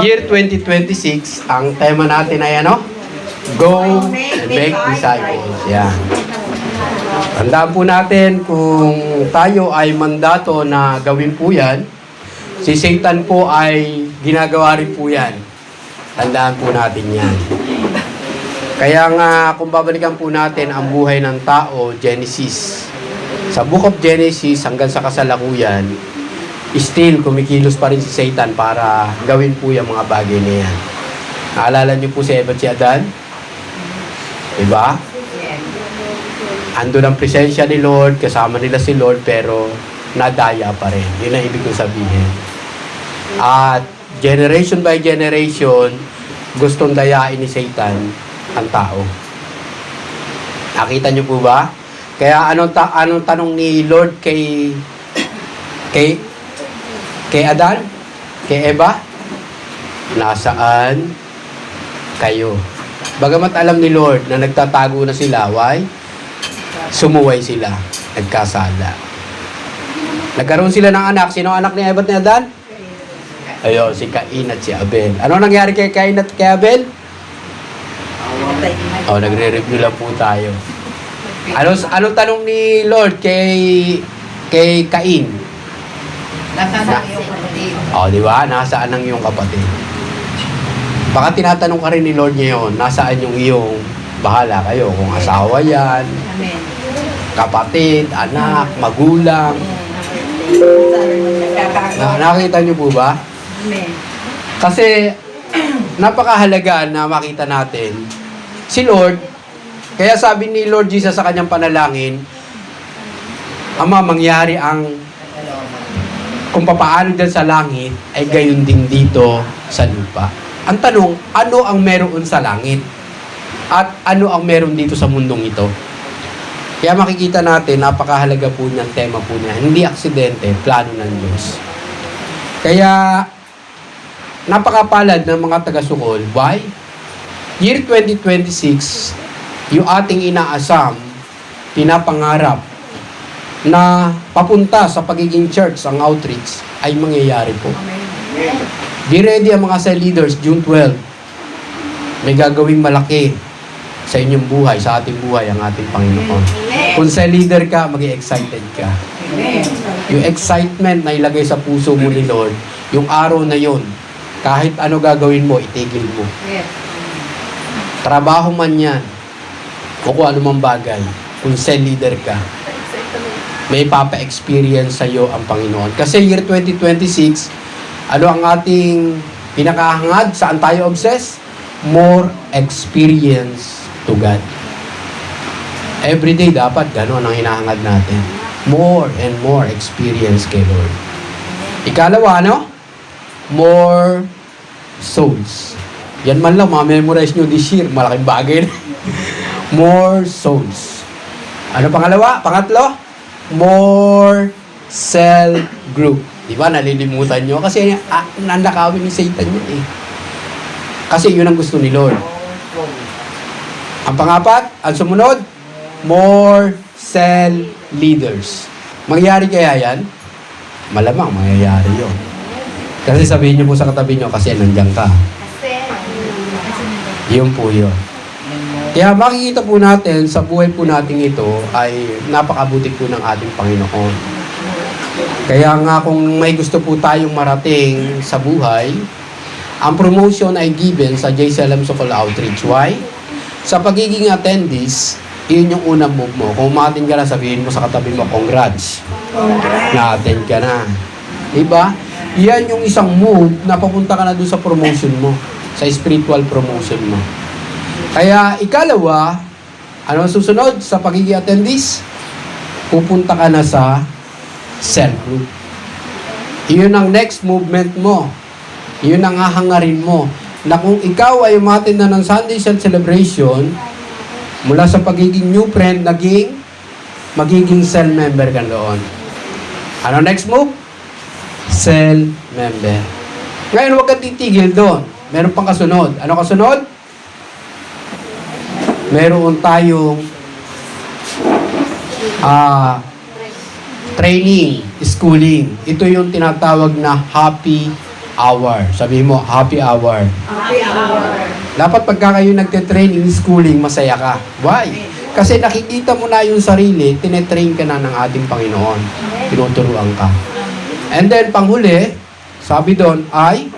Year 2026, ang tema natin ay ano? Go and make disciples. Yan. Tandaan po natin kung tayo ay mandato na gawin po yan, si Satan po ay ginagawa rin po yan. Tandaan po natin yan. Kaya nga, kung babalikan po natin ang buhay ng tao, Genesis. Sa Book of Genesis hanggang sa kasalukuyan, still kumikilos pa rin si Satan para gawin po yung mga bagay na yan. Naalala niyo po si Eva at si Adan? Diba? Andun ang presensya ni Lord, kasama nila si Lord, pero nadaya pa rin. Yun ang ibig kong sabihin. At generation by generation, gustong dayain ni Satan ang tao. Nakita niyo po ba? Kaya anong tanong ni Lord kay Adan? Kay Eva? Nasaan kayo? Bagamat alam ni Lord na nagtatago na sila, why? Sumuway sila, nagkasala. Nagkaroon sila ng anak. Sino ang anak ni Eva at ni Adan? Ayun, si Cain at si Abel. Ano nangyari kay Cain at kay Abel? Nagre-review lang po tayo. Ano tanong ni Lord kay Cain? Nasaan ang iyong kapatid? Di ba? Nasaan ang iyong kapatid? Baka tinatanong ka rin ni Lord ngayon, nasaan yung iyong bahala kayo? Kung asawa yan, Amen. kapatid, anak, magulang. Nakita niyo po ba? Amen. Kasi napakahalaga na makita natin si Lord. Kaya sabi ni Lord Jesus sa kanyang panalangin, Ama, mangyari ang kung papaano dyan sa langit, ay gayon din dito sa lupa. Ang tanong, ano ang meron sa langit? At ano ang meron dito sa mundong ito? Kaya makikita natin, napakahalaga po niyang tema po niya. Hindi aksidente, plano ng Diyos. Kaya, napakapalad ng mga taga-Sukol. Why? Year 2026, yung ating inaasam, pinapangarap, na papunta sa pagiging church, ang outreach, ay mangyayari po. Be ready ang mga cell leaders, June 12. May gagawing malaki sa inyong buhay, sa ating buhay, ang ating Panginoon. Kung cell leader ka, mag-excited ka. Yung excitement na ilagay sa puso mo ni Lord, yung araw na yon, kahit ano gagawin mo, itigil mo. Trabaho man yan, o kung ano mang bagay, kung cell leader ka, may papa-experience sa iyo ang Panginoon. Kasi year 2026, ano ang ating pinakahangad? Saan tayo obsessed? More experience to God. Every day dapat gano'n ang hinahangad natin. More and more experience kay Lord. Ikalawa, ano? More souls. Yan man lang, ma-memorize nyo this year. Malaking bagay na. More souls. Ano pangalawa? Pangatlo? More cell group. Di ba? Nalilimutan nyo. Kasi nandakawin ni Satan yun eh. Kasi yun ang gusto ni Lord. Ang pangapat, ang sumunod, more cell leaders. Mangyayari kaya yan? Malamang mangyayari yun. Kasi sabihin nyo po sa katabi nyo, kasi nandiyan ka. Yun po yun. Kaya makikita po natin sa buhay po natin ito ay napakabuti po ng ating Panginoon. Kaya nga kung may gusto po tayong marating sa buhay, ang promotion ay given sa JCLM Sokol Outreach. Why? Sa pagiging attendees, yun yung unang move mo. Kung umatin ka na, sabihin mo sa katabi mo, congrats. Na-attend ka na. Diba? Yan yung isang move na papunta ka na doon sa promotion mo. Sa spiritual promotion mo. Kaya ikalawa, ano susunod sa pagiging attendees? Pupunta ka na sa cell group. Iyon ang next movement mo. Iyon ang hahangarin mo. Na kung ikaw ay umatin na ng Sunday Cell Celebration, mula sa pagiging new friend, magiging cell member ka doon. Ano next move? Cell member. Ngayon, huwag kang titigil doon. Meron pang kasunod. Ano kasunod? Meron tayong training, schooling. Ito yung tinatawag na Happy hour. Sabihin mo, happy hour. Happy hour. Dapat pagka kayo nagte-train in schooling, masaya ka. Why? Kasi nakikita mo na yung sarili, tinetrain ka na ng ating Panginoon. Tinuturuan ka. And then, panghuli, sabi doon ay,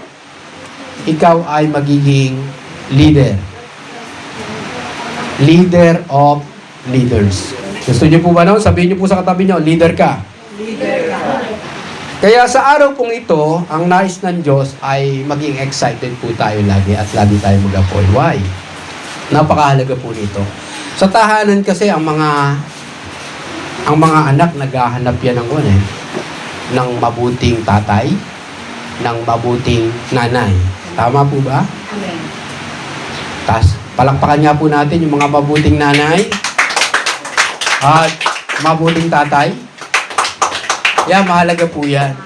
ikaw ay magiging leader. Leader of leaders. Gusto niyo po ba nun? Sabihin niyo po sa katabi niyo, leader ka. Leader ka. Kaya sa araw pong ito, ang nais ng Diyos ay maging excited po tayo lagi at lagi tayo mag-apoy. Why? Napakahalaga po nito. Sa tahanan kasi ang mga anak naghahanap yan ng mabuting tatay, ng mabuting nanay. Tama po ba? Amen. Tas palakpakan nga po natin yung mga mabuting nanay at mabuting tatay. Yan, mahalaga po yan.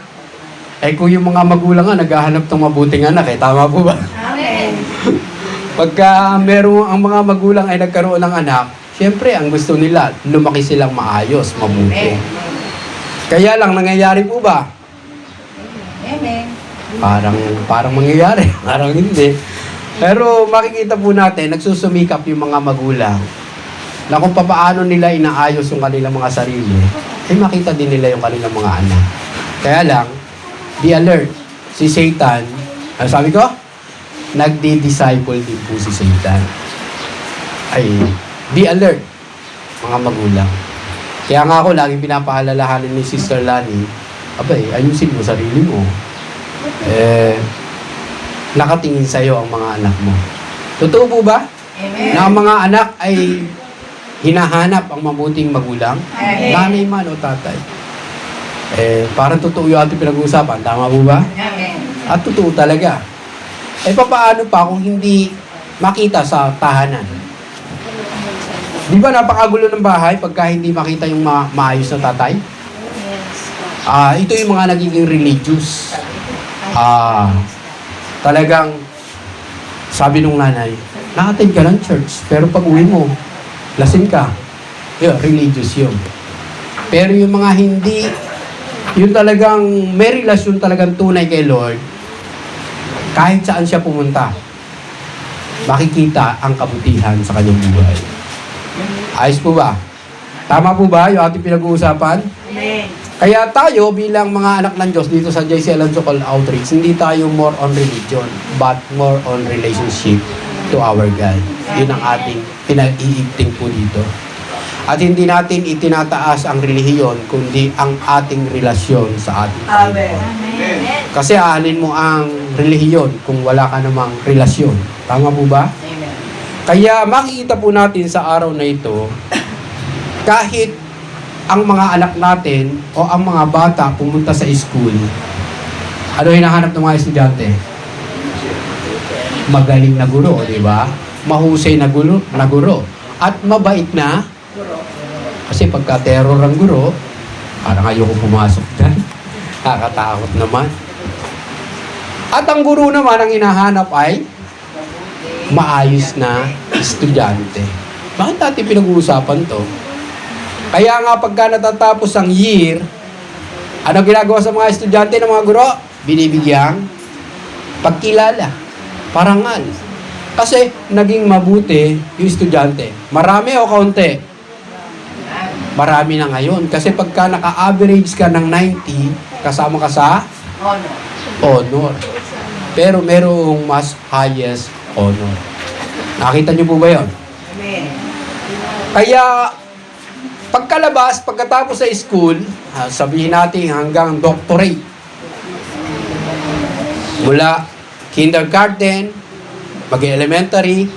Eh kung yung mga magulang nga naghahanap ng mabuting anak, tama po ba? Amen. Pagka ang mga magulang ay nagkaroon ng anak, syempre ang gusto nila, lumaki silang maayos, mabuti. Amen. Kaya lang, nangyayari po ba? Amen. Parang mangyayari, parang hindi. Pero makikita po natin, nagsusumikap yung mga magulang na kung paano nila inaayos yung kanilang mga sarili, ay makita din nila yung kanilang mga anak. Kaya lang, be alert. Si Satan, ano sabi ko? Nagdi-disciple din po si Satan. Ay, be alert, mga magulang. Kaya nga ako, laging pinapaalalahanan ni Sister Lani, abay, ayusin mo sarili mo. Nakatingin sa'yo ang mga anak mo. Totoo po ba? Amen. Na ang mga anak ay hinahanap ang mabuting magulang? Amen. Nanay man o tatay. Parang totoo yung ating pinag-uusapan. Tama po ba? Amen. At totoo talaga. Paano pa kung hindi makita sa tahanan? Di ba napakagulo ng bahay pagka hindi makita yung maayos na tatay? Ito yung mga nagiging religious. Talagang, sabi nung nanay, nakatin ka ng church, pero pag uwi mo, lasing ka. Religious yun. Pero yung mga hindi, yung talagang may relasyon talagang tunay kay Lord, kahit saan siya pumunta, makikita ang kabutihan sa kanyang buhay. Ayos po ba? Tama po ba yung ating pinag-uusapan? Amen. Kaya tayo bilang mga anak ng Diyos dito sa JC Alonso Call Outreach, hindi tayo more on religion, but more on relationship to our God. Yun ang ating pinag-iigting po dito. At hindi natin itinataas ang relihiyon, kundi ang ating relasyon sa ating Amen. Panginoon. Kasi aanin mo ang relihiyon kung wala ka namang relasyon. Tama po ba? Amen. Kaya makikita po natin sa araw na ito, kahit ang mga anak natin o ang mga bata pumunta sa school, ano hinahanap ng mga estudyante? Magaling na guro, di ba? Mahusay na guro. At mabait na. Kasi pagka terror ang guro, parang ayoko pumasok dyan. Nakakatakot naman. At ang guro naman ang hinahanap ay maayos na estudyante. Bakit natin pinag-uusapan to? Kaya nga pagka natatapos ang year, ano ginagawa sa mga estudyante ng mga guro? Binibigyang pagkilala, parangal. Kasi naging mabuti yung estudyante. Marami o kaunti? Marami na ngayon. Kasi pagka naka-average ka ng 90, kasama ka sa honor. Pero merong mas highest honor. Nakita niyo po ba yun? Amen. Kaya, pagkatapos sa school, sabihin natin hanggang doctorate. Mula kindergarten, mag-elementary,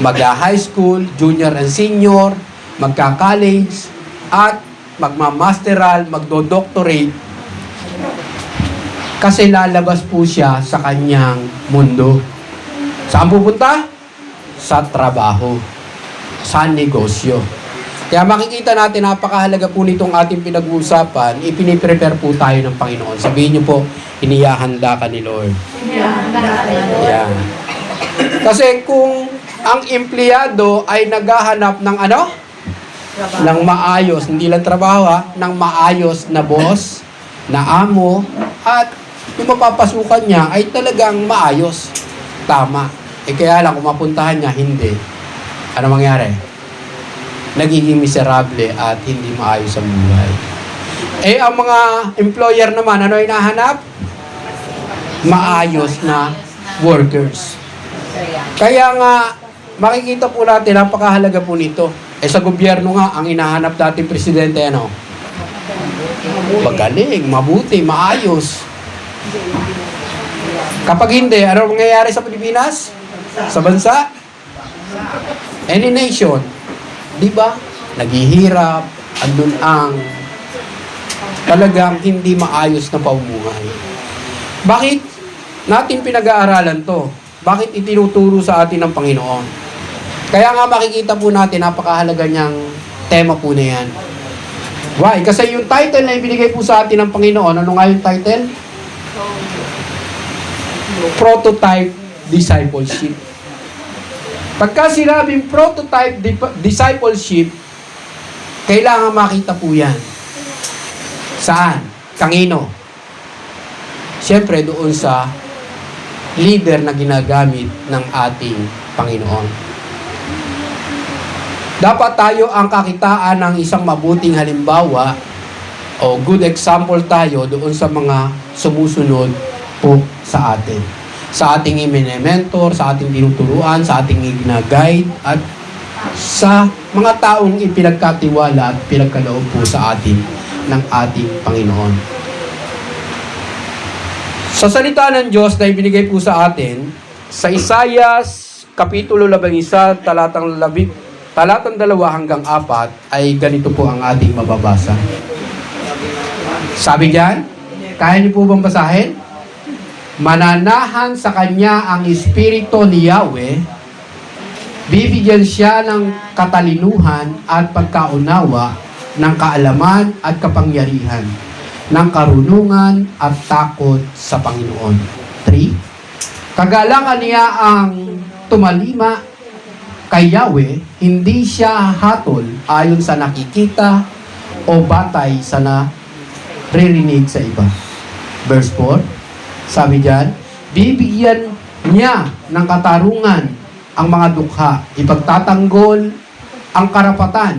mag-high school, junior and senior, magka-college, at magma-masteral, magdo-doctorate. Kasi lalabas po siya sa kanyang mundo. Saan pupunta? Sa trabaho. Sa negosyo. Kaya makikita natin, napakahalaga po nitong ating pinag-uusapan, ipiniprepare po tayo ng Panginoon. Sabihin niyo po, inihahanda ka ni Lord. Yan. Kasi kung ang empleyado ay naghahanap ng ano? Ng maayos, hindi lang trabaho ng maayos na boss, na amo, at yung mapapasukan niya ay talagang maayos. Tama. Kaya lang, kung mapuntahan niya, hindi. Ano mangyari? Nagiging miserable at hindi maayos ang buhay. Ang mga employer naman, ano hinahanap? Maayos na workers. Kaya nga, makikita po natin, napakahalaga po nito. Sa gobyerno nga, ang hinahanap dating presidente, ano? Magaling, mabuti, maayos. Kapag hindi, ano mangyayari sa Pilipinas? Sa bansa? Any nation. Di ba? Naghihirap, andun ang talagang hindi maayos na pamumuhay. Bakit natin pinag-aaralan to? Bakit itinuturo sa atin ng Panginoon? Kaya nga makikita po natin, napakahalaga niyang tema po na yan. Why? Kasi yung title na ibinigay po sa atin ng Panginoon, ano nga yung title? Prototype Discipleship. Pagka sinabing prototype discipleship, kailangan makita po yan. Saan? Kanino? Siyempre doon sa leader na ginagamit ng ating Panginoon. Dapat tayo ang kakitaan ng isang mabuting halimbawa o good example tayo doon sa mga sumusunod po sa atin. Sa ating i-mentor, sa ating tinuturuan, sa ating i-guide, at sa mga taong ipinagkatiwala at pinagkaloob po sa atin ng ating Panginoon. Sa salita ng Diyos na ibinigay po sa atin, sa Isaiah, Kapitulo 11, talatang 2 hanggang 4, ay ganito po ang ating mababasa. Sabi diyan, kaya niyo po bang basahin? Mananahan sa kanya ang Espiritu ni Yahweh, bibigyan siya ng katalinuhan at pagkaunawa, ng kaalaman at kapangyarihan, ng karunungan at takot sa Panginoon. 3. Kagalangan niya ang tumalima kay Yahweh, hindi siya hatol ayon sa nakikita o batay sa naririnig sa iba. Verse 4, sabi diyan, bibigyan niya ng katarungan ang mga dukha, ipagtatanggol ang karapatan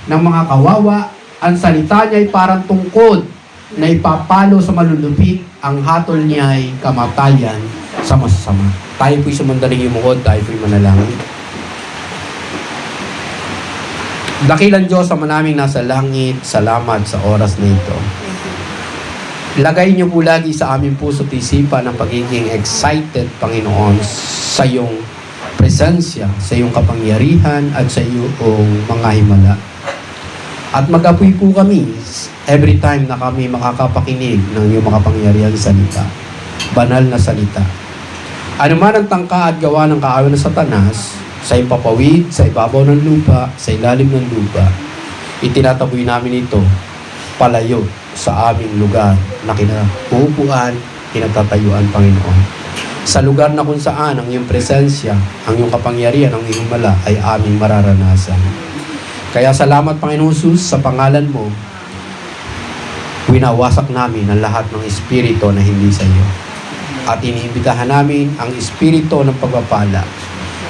ng mga kawawa, ang salita niya ay parang tungkod na ipapalo sa malulupit, ang hatol niya ay kamatayan sa masasama. Tayo po'y sumandaling yumuhod, tayo po'y manalangin. Dakilang Diyos sa manaming nasa langit, salamat sa oras na ito. Lagay niyo po lagi sa aming puso at isipan ang pagiging excited, Panginoon, sa iyong presensya, sa iyong kapangyarihan at sa iyong mga himala. At mag-apoy po kami every time na kami makakapakinig ng iyong makapangyarihan salita. Banal na salita. Ano man ang tangka at gawa ng kaaway ng Satanas, sa ipapawid, sa ibabaw ng lupa, sa ilalim ng lupa, itinataboy namin ito palayo sa aming lugar na kinapupuan, kinatatayuan, Panginoon. Sa lugar na kung saan ang iyong presensya, ang iyong kapangyarihan, ang iyong mala ay aming mararanasan. Kaya salamat, Panginoon Jesus, sa pangalan mo, winawasak namin ang lahat ng espiritu na hindi sa iyo. At iniimbitahan namin ang espiritu ng pagpapala,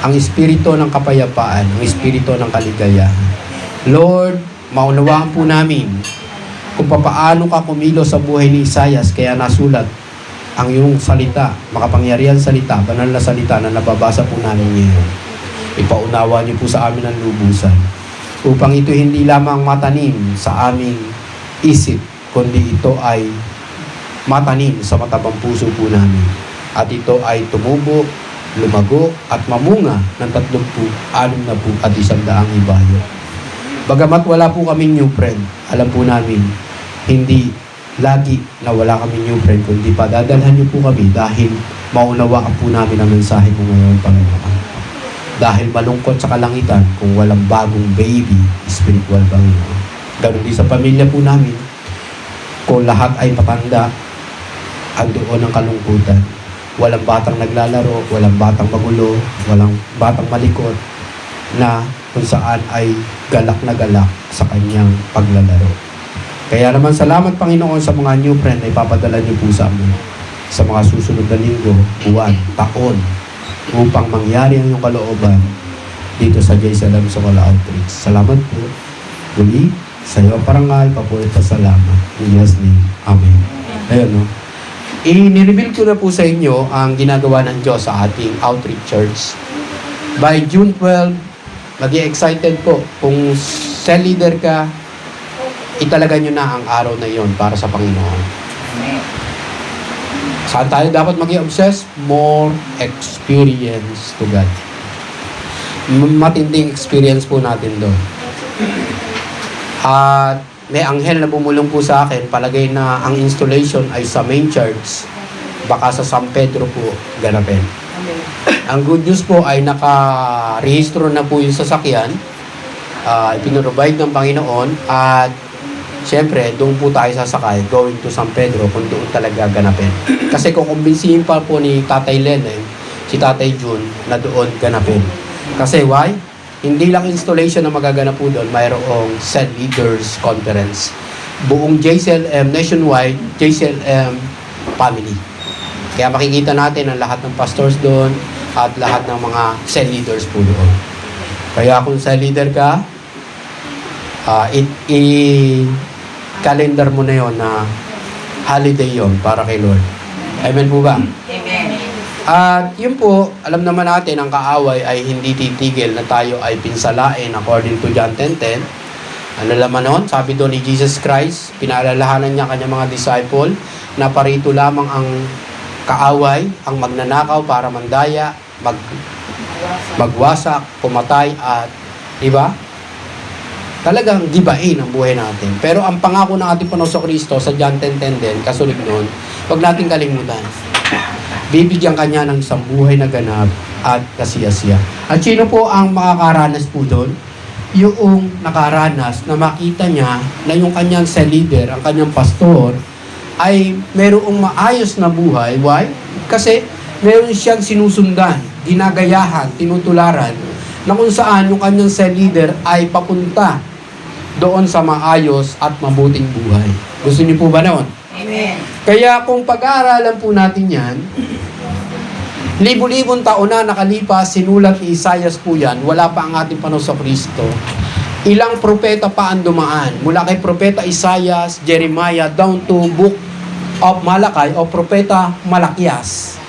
ang espiritu ng kapayapaan, ang espiritu ng kaligayahan. Lord, maunawaan po namin kung papaano ka kumilos sa buhay ni Isaias, kaya nasulat ang iyong salita, makapangyarihan salita, banal na salita na nababasa po namin ngayon. Ipaunawa niyo po sa amin ang lubusan, upang ito hindi lamang matanim sa aming isip, kundi ito ay matanim sa matabang puso po namin. At ito ay tumubo, lumago, at mamunga ng 36 at 100 ibayo. Bagamat wala po kaming new friend, alam po namin, hindi lagi na wala kaming new friend, kundi padadalhan niyo po kami dahil maunawaan po namin ang mensahe mo ngayon, Panginoon. Dahil malungkot sa kalangitan kung walang bagong baby, spiritual, Panginoon. Ganun din sa pamilya po namin, kung lahat ay matanda, andoon ang kalungkutan. Walang batang naglalaro, walang batang magulo, walang batang malikot, na kung saan ay galak na galak sa kanyang paglalaro. Kaya naman salamat, Panginoon, sa mga new friend na ipapadala niyo po sa amin. sa mga susunod na linggo, buwan, taon, upang mangyari ang iyong kalooban dito sa JSLM Sokola Outreach. Salamat po. Muli, sa iyo ang parangal, papulit pa salamat. In Jesus' name, Amen. Ayun, no? I-reveal ko na po sa inyo ang ginagawa ng Diyos sa ating outreach church. By June 12, excited po. Kung cell leader ka, italaga nyo na ang araw na yon para sa Panginoon. Saan tayo dapat mag-i-obsess? More experience to God. Matinding experience po natin doon. At may anghel na bumulong po sa akin, palagay na ang installation ay sa main church, baka sa San Pedro po ganapin. Ang good news po ay naka-rehistro na po yung sasakyan, ipinrovide ng Panginoon, at siyempre, doon po tayo sasakay, going to San Pedro, kung doon talaga ganapin. Kasi kung kumbinsihin pa po ni Tatay Leneng, si Tatay June, na doon ganapin. Kasi why? Hindi lang installation na magaganap po doon, mayroong Cell Leaders Conference. Buong JCLM nationwide, JCLM family. Kaya makikita natin ang lahat ng pastors doon at lahat ng mga cell leaders po doon. Kaya kung cell leader ka, calendar mo na yon na holiday yon para kay Lord. Amen po ba? Amen. At yun po, alam naman natin ang kaaway ay hindi titigil na tayo ay pinsalain according to John 10:10. Ano naman nun? Sabi doon ni Jesus Christ, pinaalalahanan niya kanyang mga disciple na parito lamang ang kaaway, ang magnanakaw para mandaya, magwasak, pumatay, at diba? Talagang gibain ang buhay natin. Pero ang pangako ng ating Panginoong Kristo sa John 10:10 din, kasunod nun, huwag natin kalimutan. Bibigyan kanya ng isang buhay na ganap at kasiyasiya. At sino po ang makakaranas po doon? Yung nakaranas na makita niya na yung kanyang cell leader, ang kanyang pastor, ay mayroong maayos na buhay. Why? Kasi meron siyang sinusundan, ginagayahan, tinutularan, na kung saan yung kanyang cell leader ay papunta doon sa maayos at mabuting buhay. Gusto niyo po ba noon? Amen. Kaya kung pag-aaralan po natin yan, libu-libong taon na nakalipas, sinulat ni Isaias po yan, wala pa ang ating Panginoong Kristo. Ilang propeta pa ang dumaan, mula kay propeta Isaias, Jeremiah, down to book of Malakay o propeta Malakias.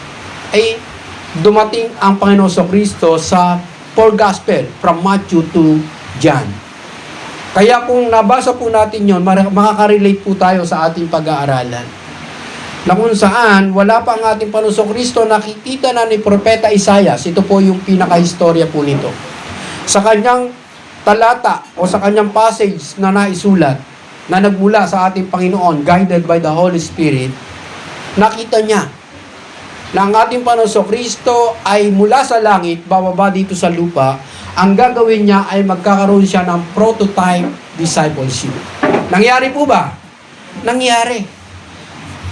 Ay dumating ang Panginoong Kristo sa four gospel, from Matthew to John. Kaya kung nabasa po natin yon, makaka-relate po tayo sa ating pag-aaralan. Na kung saan, wala pa ang ating Panginoong Kristo, nakikita na ni Propeta Isaias, ito po yung pinaka-historya po nito. Sa kanyang talata o sa kanyang passage na naisulat, na nagmula sa ating Panginoon, guided by the Holy Spirit, nakita niya na ang ating Panginoong Kristo ay mula sa langit, bababa dito sa lupa, ang gagawin niya ay magkakaroon siya ng prototype discipleship. Nangyari po ba? Nangyari.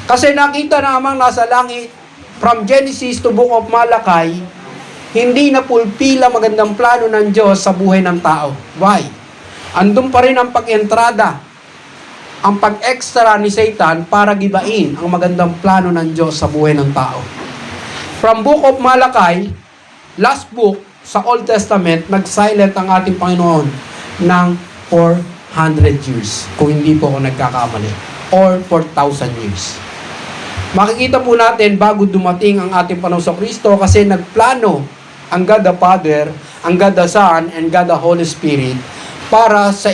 Kasi nakita namang nasa langit, from Genesis to Book of Malakay, hindi na pulpila magandang plano ng Diyos sa buhay ng tao. Why? Andun pa rin ang pag-entrada, ang pag-extra ni Satan para gibain ang magandang plano ng Diyos sa buhay ng tao. From Book of Malakay, last book sa Old Testament, nag-silent ang ating Panginoon ng 400 years, kung hindi po ako nagkakamali, or 4,000 years. Makikita po natin bago dumating ang ating Panginoong Kristo kasi nagplano ang God the Father, ang God the Son, and God the Holy Spirit para sa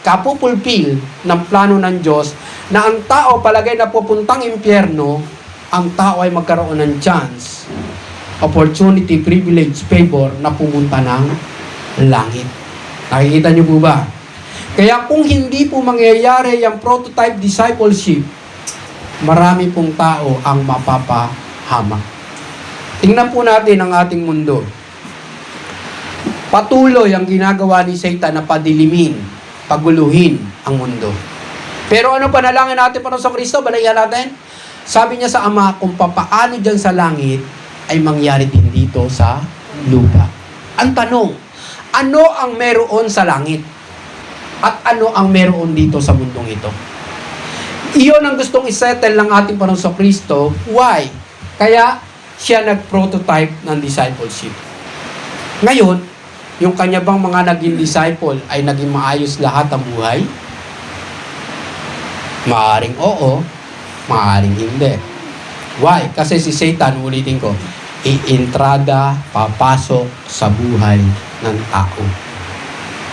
kapupulpil ng plano ng Diyos na ang tao palagay na pupuntang impyerno, ang tao ay magkaroon ng chance, opportunity, privilege, favor na pumunta ng langit. Nakikita niyo po ba? Kaya kung hindi po mangyayari yung prototype discipleship, marami pong tao ang mapapahamak. Tingnan po natin ang ating mundo. Patuloy ang ginagawa ni Satan na padilimin, paguluhin ang mundo. Pero ano panalangin natin para sa Kristo? Balayan natin. Sabi niya sa Ama, kung papaano dyan sa langit, ay mangyari din dito sa lupa. Ang tanong, ano ang meron sa langit? At ano ang meron dito sa mundong ito? Iyon ang gustong isettle ng ating Panginoong Kristo. Why? Kaya siya nag-prototype ng discipleship. Ngayon, yung kanya bang mga naging disciple ay naging maayos lahat ang buhay? Maaring oo, maaring hindi. Why? Kasi si Satan, ulitin ko, iintrada, papasok sa buhay ng tao.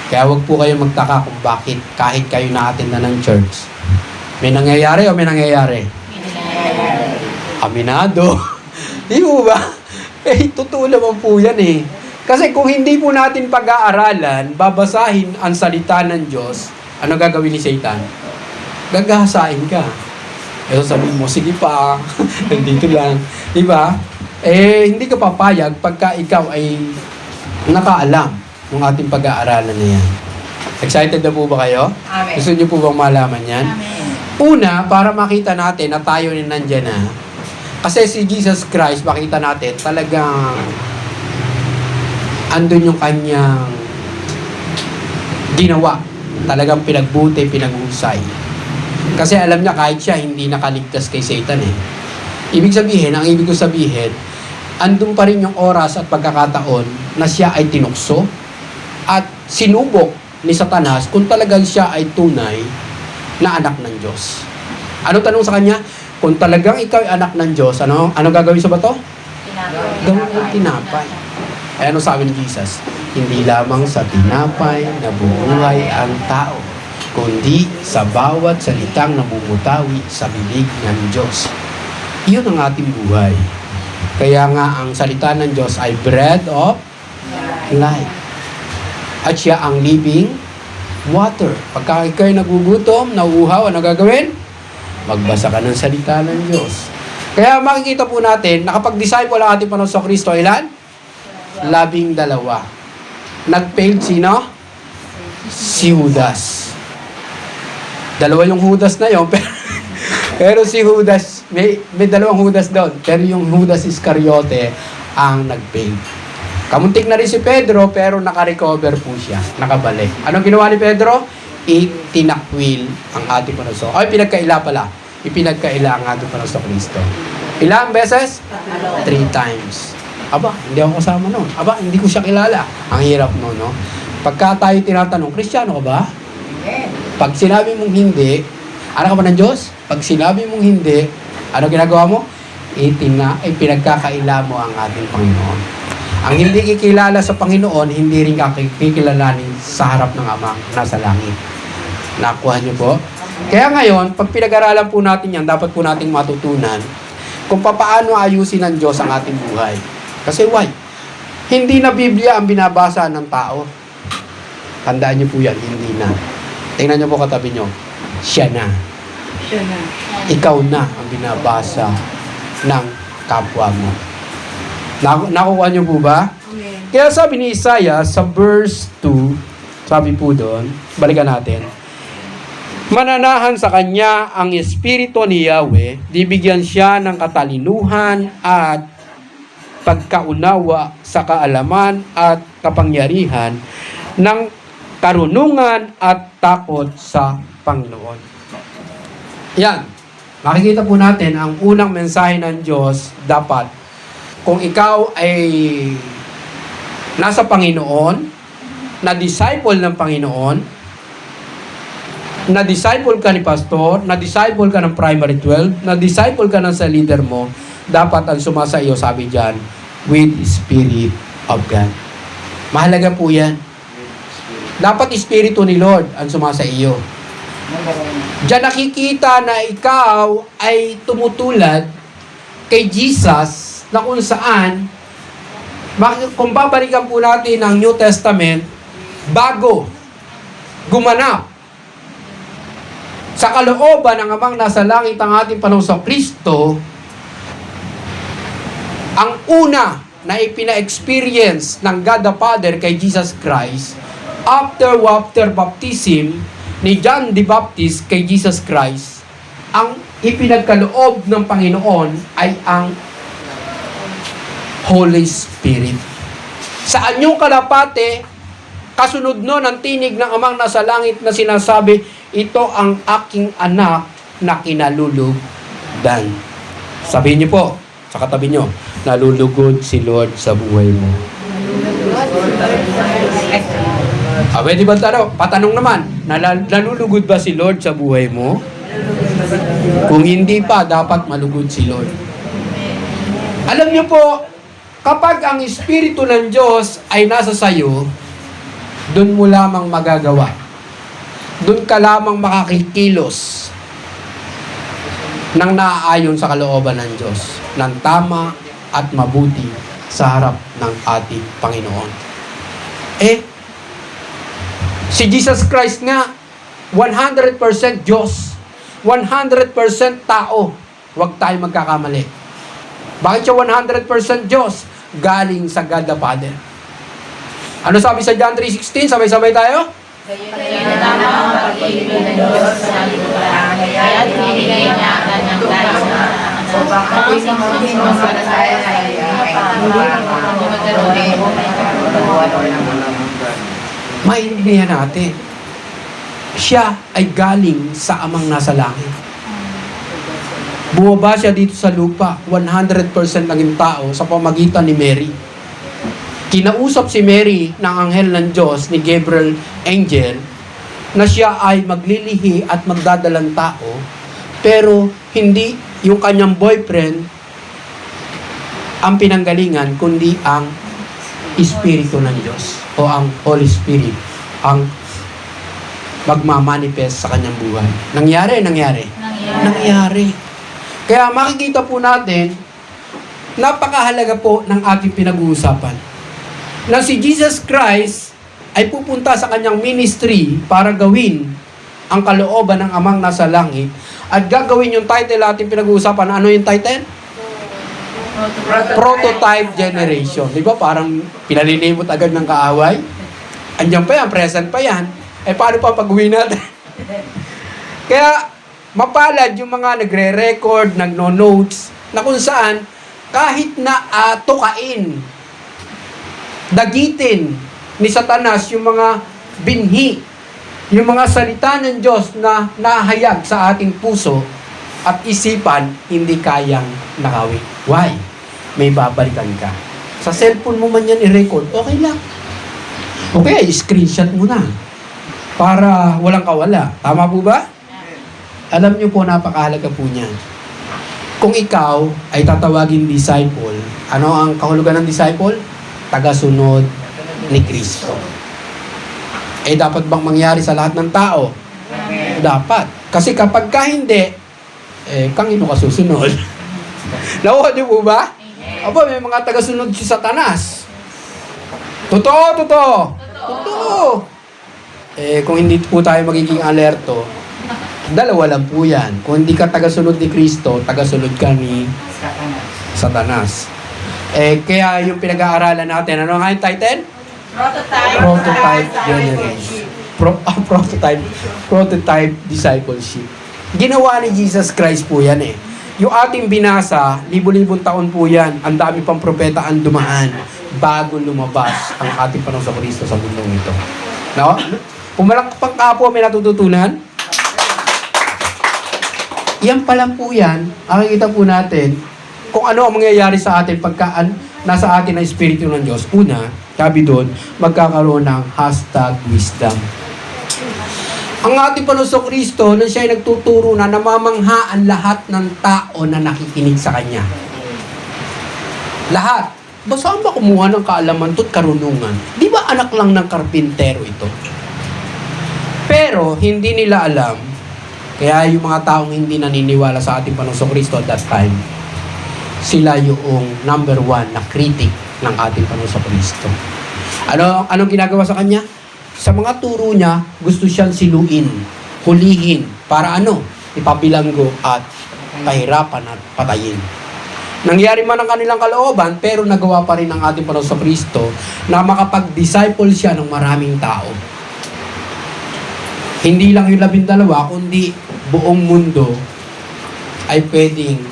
Kaya wag po kayo magtaka kung bakit kahit kayo na-attend na ng church, may nangyayari o may nangyayari? Aminado. Di mo ba? Totoo naman po yan eh. Kasi kung hindi po natin pag-aaralan, babasahin ang salita ng Diyos, ano gagawin ni Satan? Gagahasain ka. Pero sabihin mo, sige pa, nandito lang. Diba? Hindi ka papayag pagka ikaw ay nakaalam ng ating pag-aaralan na yan. Excited na po ba kayo? Amen. Gusto niyo po bang malaman yan? Amen. Una, para makita natin na tayo ni nandyan na. Kasi si Jesus Christ, makita natin, talagang andun yung kanyang ginawa. Talagang pinagbuti, pinaghusay. Kasi alam niya kahit siya hindi nakaligtas kay Satan eh. Ibig sabihin, ang ibig ko sabihin, andun pa rin yung oras at pagkakataon na siya ay tinukso at sinubok ni Satanas kung talagang siya ay tunay na anak ng Diyos. Ano tanong sa kanya? Kung talagang ikaw ay anak ng Diyos, ano gagawin sa bato? Gawin ng tinapay. Ay ano sabi ni Jesus? Hindi lamang sa tinapay nabubuhay ang tao, kundi sa bawat salitang namumutawi sa bibig ng Diyos. Iyon ang ating buhay. Kaya nga ang salita ng Diyos ay bread of life. At siya ang living water. Pagka ikaw'y nagugutom, nauuhaw, ano gagawin? Magbasa ka ng salita ng Diyos. Kaya makikita po natin, nakapag-disciple ang ating Panginoong Kristo, ilan? 12. Nag-failed sino? Si Judas. Dalawa yung Judas na yun, pero si Judas, may dalawang Judas doon, pero yung Judas Iscariote ang nag-fail. Kamuntik na rin si Pedro, pero naka-recover po siya, nakabalik. Anong ginawa ni Pedro? Itinakwil ang ating Panginoon. Ay, pinagkaila pala. Ipinagkaila ang ating Panginoon Kristo. Ilang beses? 3 times. Aba, hindi ako kasama noon. Aba, hindi ko siya kilala. Ang hirap noon, no? Pagka tayo tinatanong, Kristiyano ka ba? Pag sinabi mong hindi, anak ka ba ng Diyos? Pag sinabi mong hindi, ano ginagawa mo? Pinagkakaila mo ang ating Panginoon. Ang hindi kikilala sa Panginoon, hindi rin kikilalanin sa harap ng Amang nasa langit. Nakuha niyo po? Kaya ngayon, pag pinag-aralan po natin yan, dapat po nating matutunan kung paano ayusin ng Diyos ang ating buhay. Kasi why? Hindi na Biblia ang binabasa ng tao. Tandaan niyo po yan, hindi na. Tingnan niyo po katabi niyo. Siya na. Siya na. Ikaw na ang binabasa ng kapwa mo. Nakuha niyo po ba? Amen. Kaya sabi ni Isaiah sa verse 2, sabi po doon, balikan natin, mananahan sa kanya ang Espiritu ni Yahweh, bibigyan siya ng katalinuhan at pagkaunawa sa kaalaman at kapangyarihan ng karunungan at takot sa Panginoon. Yan. Makikita po natin ang unang mensahe ng Diyos dapat kung ikaw ay nasa Panginoon, na disciple ng Panginoon, na disciple ka ni pastor, na disciple ka ng primary 12, na disciple ka ng sa leader mo, dapat ang sumasa iyo, sabi dyan, with Spirit of God. Mahalaga po yan. Dapat Espiritu ni Lord ang sumasa iyo. Diyan nakikita na ikaw ay tumutulad kay Jesus na kung saan, kung babalikan po natin ang New Testament, bago gumanap sa kalooban ng Amang nasa langit ang ating Panginoong Kristo, ang una na ipina-experience ng God the Father kay Jesus Christ, after baptism ni John the Baptist kay Jesus Christ, ang ipinagkaloob ng Panginoon ay ang Holy Spirit. Sa anyong kalapate, kasunod nun ang tinig ng Amang nasa langit na sinasabi, ito ang aking anak na kinalulugdan. Sabihin niyo po, sa katabi niyo, nalulugod si Lord sa buhay mo. Pwede ba patanong naman, nalulugod ba si Lord sa buhay mo? Kung hindi pa, dapat malugod si Lord. Alam niyo po, kapag ang Espiritu ng Diyos ay nasa sayo, doon mo lamang magagawa. Doon ka lamang makakikilos ng naaayon sa kalooban ng Diyos, ng tama at mabuti sa harap ng ating Panginoon. Si Jesus Christ nga, 100% Diyos, 100% tao. Huwag tayo magkakamali. Bakit siya 100% Diyos? Galing sa God the Father. Ano sabi sa John 3:16? Sabay-sabay tayo? Kaya lamang ang pag-ibig ng Diyos sa lipunan, kaya binigay niya ang kanyang tayo na So baka po yung mga para sa akin ay Maintindihan natin. Siya ay galing sa amang nasa langit. Bumaba siya dito sa lupa, 100% naging tao sa pamagitan ni Mary. Kinausap si Mary ng anghel ng Diyos, ni Gabriel Angel, na siya ay maglilihi at magdadalang tao, pero hindi yung kanyang boyfriend ang pinanggalingan, kundi ang Espiritu ng Diyos o ang Holy Spirit ang magmamanifest sa kanyang buhay. Nangyari. Kaya makikita po natin, napakahalaga po ng ating pinag-uusapan. Na si Jesus Christ ay pupunta sa kanyang ministry para gawin ang kalooban ng Amang nasa langit at gagawin yung title natin pinag-uusapan. Ano yung title? Prototype Generation. Di ba? Parang pinalilimot agad ng kaaway. Andiyan pa yan, present pa yan. Paano pa pag-uwi natin? Kaya, mapalad yung mga nagre-record, nagno-notes, na kung saan, kahit na tukain, dagitin ni Satanas yung mga binhi, yung mga salita ng Diyos na nahayag sa ating puso at isipan, hindi kayang nakawin. Why? May babalikan ka. Sa cellphone mo man yan i-record, okay lang. Okay, screenshot mo na. Para walang kawala. Tama po ba? Alam niyo po, napakahalaga po niyan. Kung ikaw ay tatawagin disciple, ano ang kahulugan ng disciple? Tagasunod ni Kristo. Dapat bang mangyari sa lahat ng tao? Dapat. Kasi kapag ka hindi, kangino ka susunod? Nakuha niyo po ba? Aba, may mga tagasunod si Satanas. Totoo. Kung hindi po tayo magiging alerto, dalawa lang po yan. Kung hindi ka tagasunod ni Kristo, tagasunod ka ni Satanas. Kaya yung pinag-aaralan natin, ano nga yung title? Prototype Generation. Prototype Discipleship. Ginawa ni Jesus Christ po yan Yung ating binasa, libo-libong taon po yan. Ang dami pang propeta ang dumaan bago lumabas ang ating Panginoong Kristo sa mundong ito. No? Pumalakpak ka po, may natututunan. Yan pa lang po yan, makikita po natin kung ano ang mangyayari sa atin pagka nasa atin ang Espiritu ng Diyos. Una, sabi doon, magkakaroon ng #wisdom. Ang ating Panginoong Kristo, nung siya ay nagtuturo na namamangha ang lahat ng tao na nakikinig sa Kanya. Lahat. Ba saan ba kumuha ng kaalaman at karunungan? Di ba anak lang ng karpintero ito? Pero, hindi nila alam, kaya yung mga taong hindi naniniwala sa ating Panginoong Kristo at that time, sila yung number 1 na critic ng ating Panginoong Kristo. Anong ginagawa sa Kanya? Sa mga turo niya, gusto siyang siluin, hulihin, para ipabilanggo at pahirapan at patayin. Nangyari man ang kanilang kalooban, pero nagawa pa rin ng ating Panginoong Kristo na makapag-disciple siya ng maraming tao. Hindi lang yung 12, kundi buong mundo ay pwedeng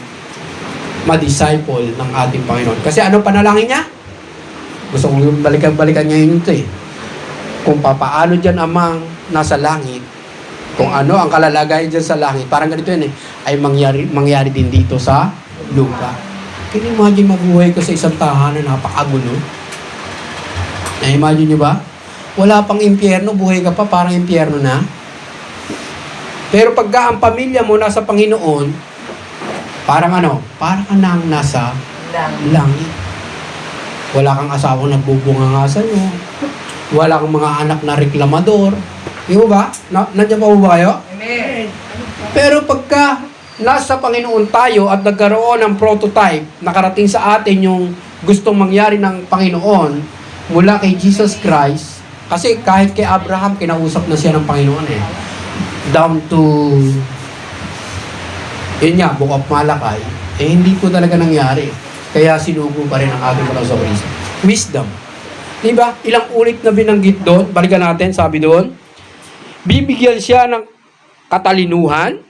ma-disciple ng ating Panginoon. Kasi ano panalangin niya? Gusto kong balikan ngayon ito Kung papaano dyan Amang nasa langit, Kung ano ang kalalagayan dyan sa langit, parang ganito yun ay mangyari din dito sa lupa. Can you imagine mabuhay ka sa isang tahanan na napakagulo? Na-imagine nyo ba? Wala pang impyerno, buhay ka pa, parang impyerno na. Pero pagka ang pamilya mo nasa Panginoon, parang parang ka nang nasa langit. Wala kang asawang nagbubunga nga sa'yo. Wala kang mga anak na reklamador. Di ba? Nandiyan pa ba kayo? Amen. Pero pagka nasa Panginoon tayo at nagkaroon ng prototype, nakarating sa atin yung gustong mangyari ng Panginoon mula kay Jesus Christ, kasi kahit kay Abraham, kinausap na siya ng Panginoon down to, yun nga, Book of Malakay, hindi po talaga nangyari. Kaya sinugo pa rin ang ating Panginoon Kristo. Wisdom. Diba? Ilang ulit na binanggit doon, balikan natin, sabi doon, bibigyan siya ng katalinuhan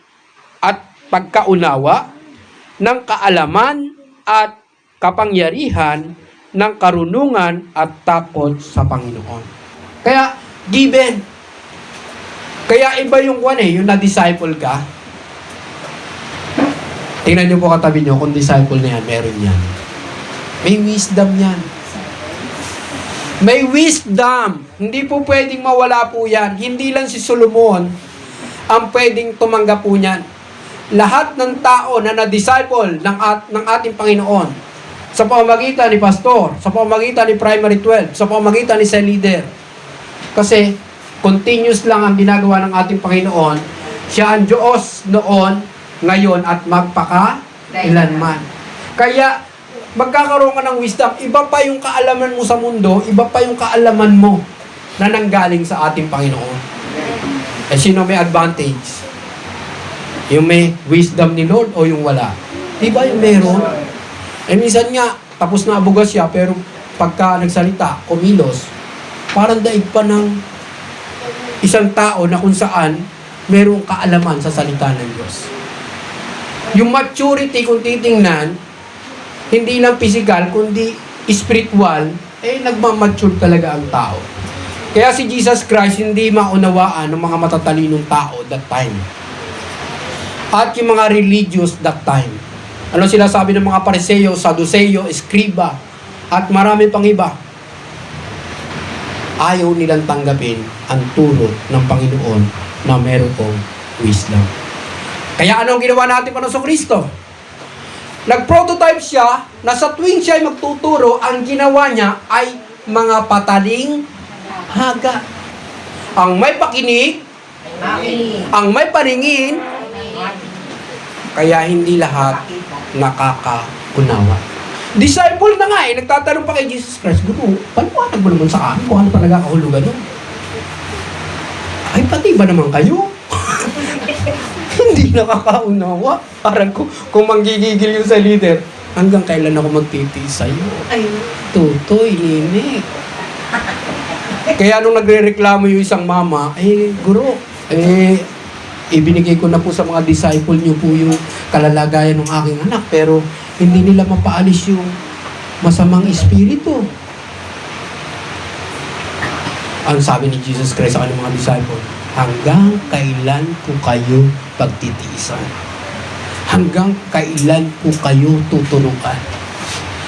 at pagkaunawa, ng kaalaman at kapangyarihan, ng karunungan at takot sa Panginoon. Kaya, given. Kaya iba yung yung na-disciple ka. Tingnan nyo po katabi nyo, kung disciple na yan, meron yan. May wisdom yan. May wisdom. Hindi po pwedeng mawala po yan. Hindi lang si Solomon ang pwedeng tumanggap po niyan. Lahat ng tao na na-disciple ng ating Panginoon, sa pamamagitan ni pastor, sa pamamagitan ni primary 12, sa pamamagitan ni cell leader. Kasi, continuous lang ang ginagawa ng ating Panginoon. Siya ang Diyos noon, ngayon, at magpaka-ilanman. Kaya, magkakaroon ka ng wisdom. Iba pa yung kaalaman mo sa mundo, iba pa yung kaalaman mo na nanggaling sa ating Panginoon. Eh, sino may advantage? Yung may wisdom ni Lord o yung wala? Diba yung meron? Eh, minsan nga, tapos na abugas siya, pero pagka nagsalita, kumilos, parang daig pa ng isang tao na kung saan merong kaalaman sa salita ng Diyos. Yung maturity, kung titingnan, hindi lang physical, kundi spiritual, nagmamature talaga ang tao. Kaya si Jesus Christ hindi maunawaan ng mga matatalinong tao that time. At yung mga religious that time. Ano sila sabi ng mga Pariseo, Saduceo, Escriba, at marami pang iba? Ayaw nilang tanggapin ang turo ng Panginoon na meron pong wisdom. Kaya anong ginawa natin pa ng Kristo? Nag-prototype siya na sa tuwing siya ay magtuturo, ang ginawa niya ay mga pataling haga. Ang may pakinig, ang may paningin, kaya hindi lahat nakakaunawa. Disciple na nga nagtatanong pa kay Jesus Christ, Guru, paliwanag mo naman sa akin kung ano pa nagkakahulugan nun? Ay, pati ba naman kayo? Hindi nakakaunawa. Parang kung manggigigil yung sa leader, hanggang kailan ako magtitiis sa'yo? Tutoy, nini. Kaya nung nagre-reklamo yung isang mama, Guru, ibinigay ko na po sa mga disciple niyo po yung kalalagayan ng aking anak, pero hindi nila mapaalis yung masamang espiritu. Ang sabi ni Jesus Christ sa kanyang mga disciple, hanggang kailan po kayo pagtitiisan? Hanggang kailan po kayo tuturuan?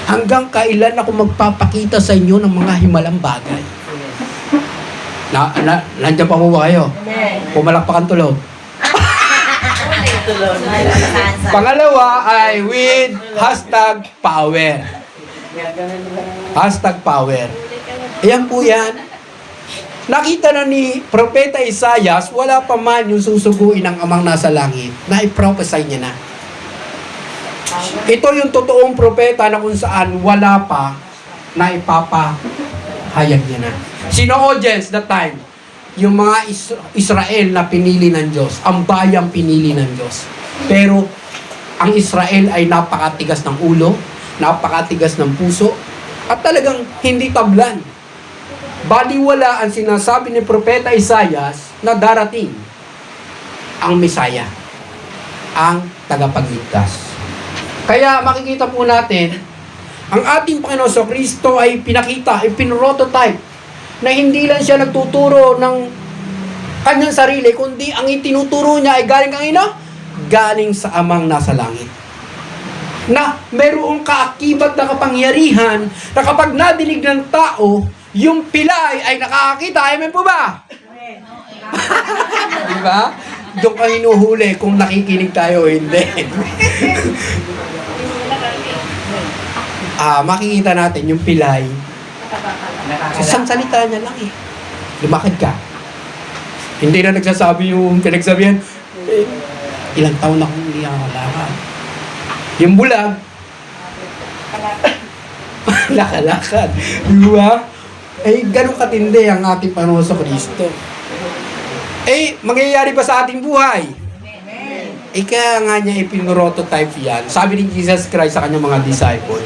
Hanggang kailan ako magpapakita sa inyo ng mga himalang bagay? Nandiyan pa po ba kayo? Pumalakpakan tulog. Pangalawa ay with #power. #power. Ayan po yan. Nakita na ni Propeta Isaias, wala pa man yung susuguin ng amang nasa langit, na i-prophesy niya na. Ito yung totoong propeta na kung saan wala pa na ipapahayag niya na. Sino audience that time? Yung mga Israel na pinili ng Diyos, ang bayang pinili ng Diyos. Pero ang Israel ay napakatigas ng ulo, napakatigas ng puso, at talagang hindi tablan. Baliwala ang sinasabi ni Propeta Isaias na darating ang Mesaya, ang tagapagligtas. Kaya makikita po natin, ang ating Panginoon Kristo ay pinakita, ay pinrototype, na hindi lang siya nagtuturo ng kanyang sarili, kundi ang itinuturo niya ay galing kanino? Galing sa Amang nasa langit. Na mayroong kaakibat na kapangyarihan na kapag nadinig ng tao, yung pilay ay nakakakita. Amen po ba? Di ba? Doon ka hinuhuli kung nakikinig tayo o hindi. Makikita natin yung pilay. Isang salita niya lang eh. Lumakad ka. Hindi na nagsasabi yung pinagsabihan, ilang taon na akong hindi nakalakad. Yung bulag, lakalakad. Di ba? Ganun katindi ang ating Panginoon sa Kristo. Mangyayari pa sa ating buhay. Kaya nga niya ipinrototype yan. Sabi ni Jesus Christ sa kanyang mga disciple,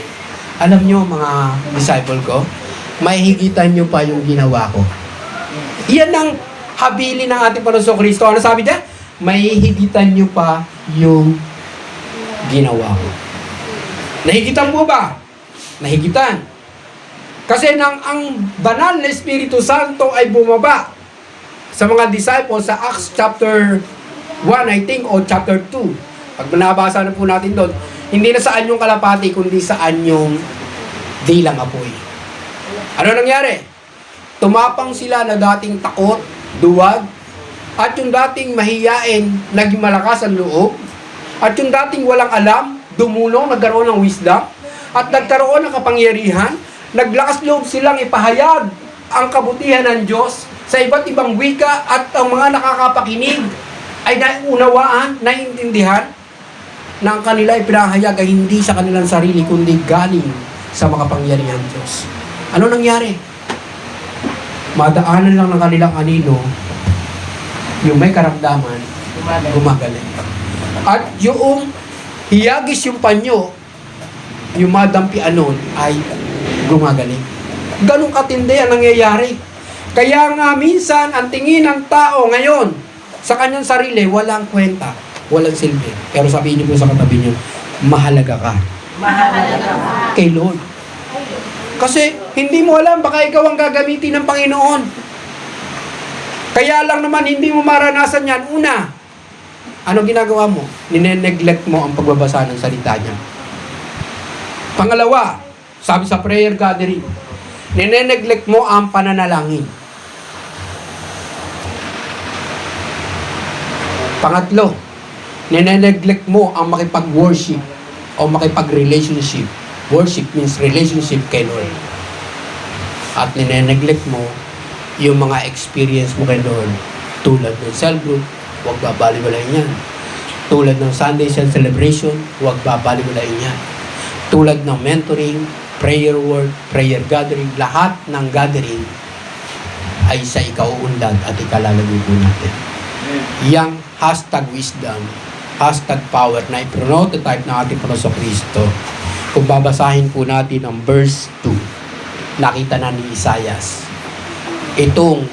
alam nyo mga disciple ko, mahihigitan nyo pa yung ginawa ko. Yan ang habili ng ating Panginoon sa Kristo. Ano sabi niya? Mahihigitan nyo pa yung ginawa ko. Nahigitan mo ba? Nahigitan. Kasi nang ang banal na Espiritu Santo ay bumaba sa mga disciples sa Acts chapter 1, I think, o chapter 2. Pag nabasa na po natin doon, hindi na saan yung kalapati, kundi saan yung dilang apoy. Ano nangyari? Tumapang sila na dating takot, duwag, at yung dating mahiyain, naging malakas ang loob, at yung dating walang alam, dumulong, nagkaroon ng wisdom, at nagkaroon ng kapangyarihan, naglakas loob silang ipahayag ang kabutihan ng Diyos sa iba't ibang wika, at ang mga nakakapakinig ay naunawaan, naiintindihan na ang kanila ipinahayag ay hindi sa kanilang sarili, kundi galing sa makapangyarihan Diyos. Ano nangyari? Madaanan lang ng kanilang anino, yung may karamdaman, gumagaling. At yung hiyagis yung panyo, yung madampian nun ay gumagaling. Ganun katindi ang nangyayari. Kaya nga minsan, ang tingin ng tao ngayon sa kanyang sarili, walang kwenta, walang silbi. Pero sabihin niyo po sa katabi niyo, mahalaga ka. Mahalaga ka. Kay Lord. Kasi hindi mo alam, baka ikaw ang gagamitin ng Panginoon. Kaya lang naman hindi mo maranasan yan. Una, ano ginagawa mo? Nineneglect mo ang pagbabasa ng salita niya. Pangalawa, sabi sa prayer gathering, nineneglect mo ang pananalangin. Pangatlo, nineneglect mo ang makipag-worship o makipag-relationship. Worship means relationship kay Lord. At nineneglect mo yung mga experience mo kay Lord. Tulad ng cell group, huwag babaliwalain yan. Tulad ng Sunday celebration, huwag babaliwalain yan. Tulad ng mentoring, prayer work, prayer gathering, lahat ng gathering ay sa ikauunlad at ikalalago po natin. Yang #wisdom, #power na i-prototype ng ating Panginoon Kristo. Kung babasahin po natin ang verse 2, nakita na ni Isaias, itong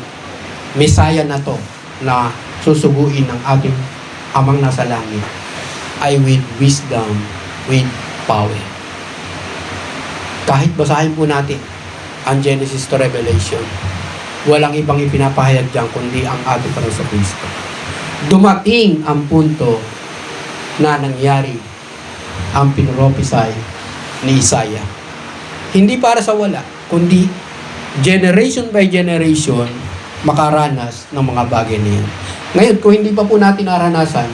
Messiah na to na susuguin ng ating Amang nasa langit ay with wisdom, with power. Kahit basahin po natin ang Genesis to Revelation, walang ibang ipinapahayag dyan kundi ang ating Panginoon Kristo. Dumating ang punto na nangyari ang pinrophesy ni Isaiah. Hindi para sa wala, kundi generation by generation makaranas ng mga bagay na yan. Ngayon, kung hindi pa po natin naranasan,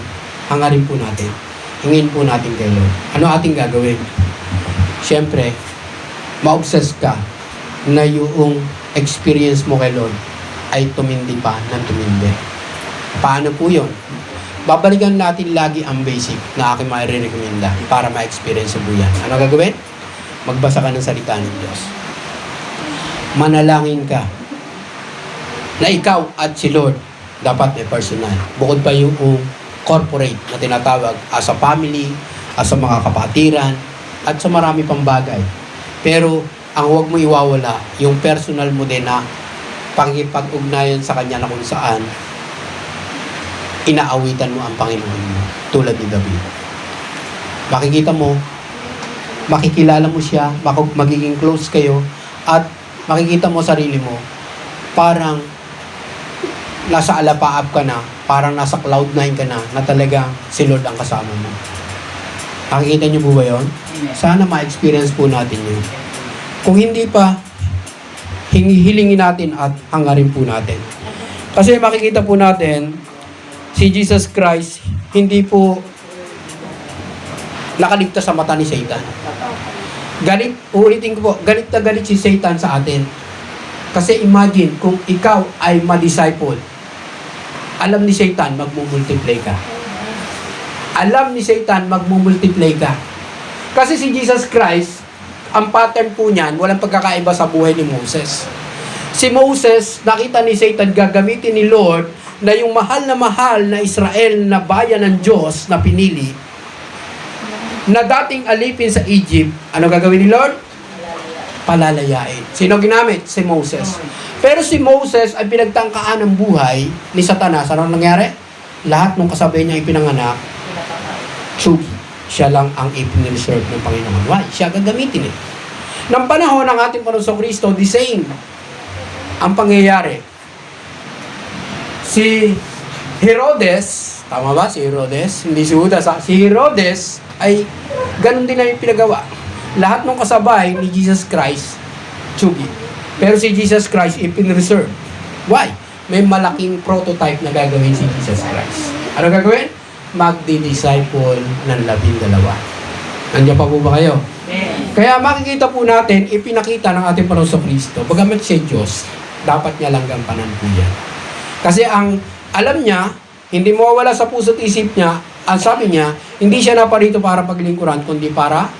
hangarin po natin. Hingin po natin kay Lord. Ano ating gagawin? Siyempre, ma-obsess ka na yung experience mo kay Lord ay tumindi pa ng tumindi. Paano po yun? Babalikan natin lagi ang basic na aking marirekomenda para ma-experience mo yan. Ano gagawin? Magbasa ka ng salita ng Diyos. Manalangin ka na ikaw at si Lord dapat may personal. Bukod pa yung corporate na tinatawag as a family, as a mga kapatiran, at sa marami pang bagay. Pero ang huwag mo iwawala, yung personal mo din na pangipag-ugnayan sa Kanya na kung saan inaawitan mo ang Panginoon mo, tulad ni David. Makikita mo, makikilala mo siya, magiging close kayo, at makikita mo sarili mo, parang nasa alapaap ka na, parang nasa cloud 9 ka na talagang si Lord ang kasama mo. Nakikita niyo po ba yun? Sana ma-experience po natin yun. Kung hindi pa, hilingin natin at hangarin po natin. Kasi makikita po natin, si Jesus Christ, hindi po nakaligtas sa mata ni Satan. Ulitin ko po, galit na galit si Satan sa atin. Kasi imagine, kung ikaw ay ma-disciple, alam ni Satan, magmumultiply ka. Alam ni Satan, magmumultiply ka. Kasi si Jesus Christ, ang pattern po niyan, walang pagkakaiba sa buhay ni Moses. Si Moses, nakita ni Satan, gagamitin ni Lord na yung mahal na Israel na bayan ng Diyos na pinili, na dating alipin sa Egypt, ano gagawin ni Lord? Palalayain. Sino ginamit? Si Moses. Pero si Moses ay pinagtangkaan ng buhay ni Satanas. Ano nangyari? Lahat ng kasabay niya ipinanganak, tsugi. Siya lang ang ipinreserve ng Panginoon. Why? Siya gagamitin eh. Nang panahon ng ating Panginoon Kristo, the same ang pangyayari. Si Herodes, tama ba si Herodes? Hindi si Judas. Si Herodes ay ganun din na yung pinagawa. Lahat ng kasabay ni Jesus Christ, tsugi. Pero si Jesus Christ, ipinreserve. Why? May malaking prototype na gagawin si Jesus Christ. Ano gagawin? Magdi-disciple ng 12. Nandiyan pa po ba kayo? Kaya makikita po natin, ipinakita ng ating Panginoon Kristo, bagamat siya Diyos, dapat niya lang gampanan po yan. Kasi ang alam niya, hindi mawawala sa puso't isip niya, ang sabi niya, hindi siya naparito para paglingkuran, kundi para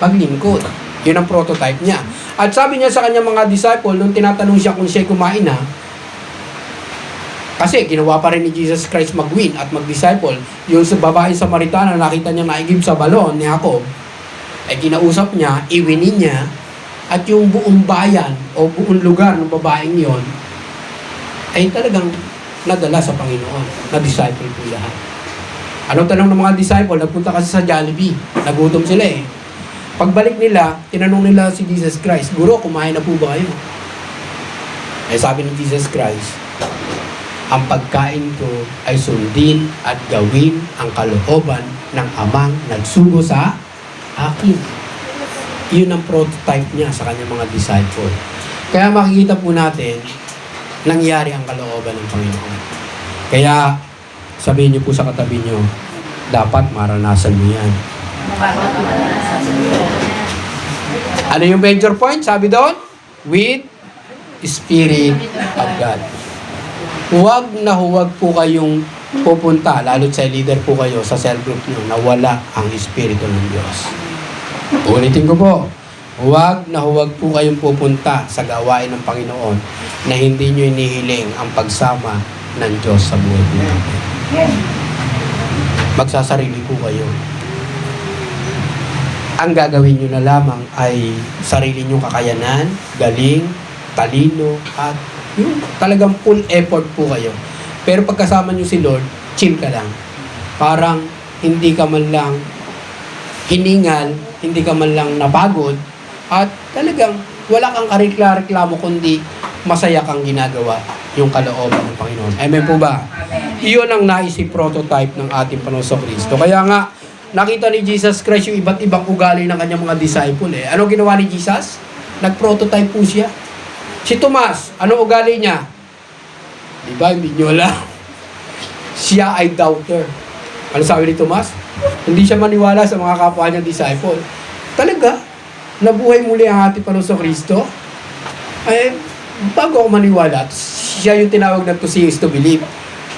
paglingkod. Yun ang prototype niya. At sabi niya sa kanyang mga disciple, nung tinatanong siya kung siya'y kumain na, kasi ginawa pa rin ni Jesus Christ mag-win at mag-disciple. Yung sa babae Samaritana, nakita niya naigib sa balon ni Jacob, ay ginausap niya, iwinin niya, at yung buong bayan o buong lugar ng babaeng yon ay talagang nadala sa Panginoon. Na-disciple po lahat. Anong tanong ng mga disciple? Nagpunta kasi sa Jollibee. Nagutom sila eh. Pagbalik nila, tinanong nila si Jesus Christ, Guro, kumain na po ba kayo? Eh sabi ni Jesus Christ, ang pagkain ko ay sundin at gawin ang kalooban ng amang nagsugo sa akin. Yun ang prototype niya sa kanyang mga disciple. Kaya makikita po natin, nangyari ang kalooban ng Panginoon. Kaya, sabihin niyo po sa katabi niyo, dapat maranasan mo yan. Ano yung major point? Sabi doon? With Spirit of God. Huwag na huwag po kayong pupunta, lalo't sa leader po kayo, sa cell group nyo, na wala ang Espiritu ng Diyos. Ulitin ko po, huwag na huwag po kayong pupunta sa gawain ng Panginoon na hindi nyo inihiling ang pagsama ng Diyos sa buhay po natin. Magsasarili po kayo. Ang gagawin nyo na lamang ay sarili nyong kakayanan, galing, talino, at yung talagang full effort po kayo. Pero pagkasama nyo si Lord, chill ka lang. Parang hindi ka man lang hiningal, hindi ka man lang napagod, at talagang wala kang karikla-reklamo kundi masaya kang ginagawa yung kalooban ng Panginoon. Amen po ba? Iyon ang naisip prototype ng ating Panginoon Kristo. Kaya nga, nakita ni Jesus Christ yung iba't ibang ugali ng kanyang mga disciple eh. Ano ginawa ni Jesus? Nag-prototype po siya. Si Tomas, ano ugali niya? Diba, hindi nyo alam. Siya ay doubter. Ano sabi ni Tomas? Hindi siya maniwala sa mga kapwa niyang disciple. Talaga, nabuhay muli ang ating Panginoon Kristo. Ay, bago ako maniwala, siya yung tinawag na to see is to believe.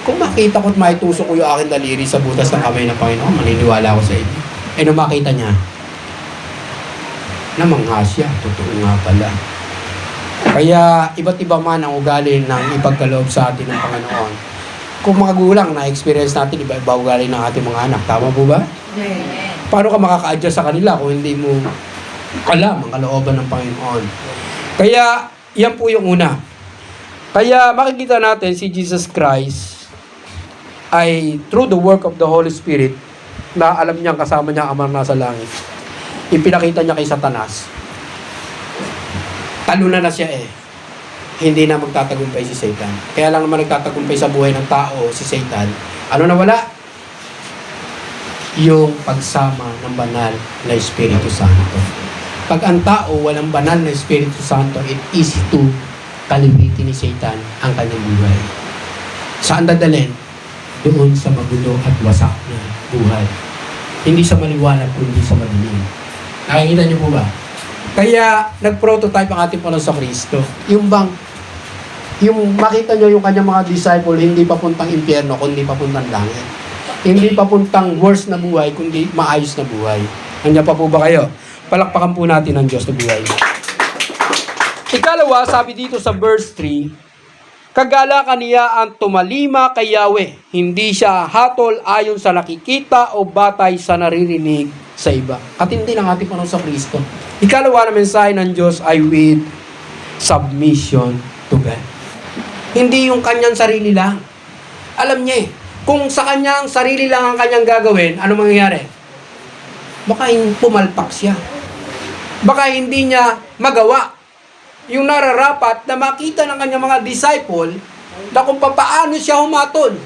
Kung makita ko at maitusok ko yung aking daliri sa butas ng kamay ng Panginoon, maniniwala ako sa inyo. Eh, nung makita niya, namangha siya. Totoo nga pala. Kaya, iba't iba man ang ugali ng ipagkaloob sa atin ng Panginoon. Kung mga gulang, na-experience natin, iba-iba ugali ng ating mga anak. Tama po ba? Paano ka makaka-adjust sa kanila kung hindi mo alam ang kalooban ng Panginoon? Kaya, yan po yung una. Kaya, makikita natin si Jesus Christ ay through the work of the Holy Spirit na alam niyang kasama niya ang Ama nasa langit. Ipinakita niya kay Satanas. Talunan na siya eh. hindi na magtatagumpay si Satan. Kaya lang naman nagtatagumpay sa buhay ng tao si Satan. Ano na wala? Yung pagsama ng banal na Espiritu Santo. Pag ang tao walang banal na Espiritu Santo, it easy to kaliwitin ni Satan ang kanyang buhay. Saan dadalhin? Doon sa magulo at wasak na buhay. Hindi sa maliwanag, kundi sa madilim. Nakikita niyo po ba? Kaya nag-prototype ang ating Panginoon Kristo. Yung makita nyo yung kanyang mga disciple, hindi papuntang impyerno, kundi papuntang langit. Hindi papuntang worse na buhay, kundi maayos na buhay. Nandiyan pa po ba kayo? Palakpakan po natin ang Diyos na buhay. Ikalawa, sabi dito sa verse 3, kagalakan niya ang tumalima kay Yahweh. Hindi siya hatol ayon sa nakikita o batay sa naririnig sa iba. Katindi ng ating Panginoon Kristo. Ikalawa na mensahe ng Diyos ay with submission to God. Hindi yung kanyang sarili lang. Alam niya kung sa kanyang sarili lang ang kanyang gagawin, ano mangyayari? Baka pumalpak siya. Baka hindi niya magawa yung nararapat na makita ng kanyang mga disciple na kung papaano siya humatol,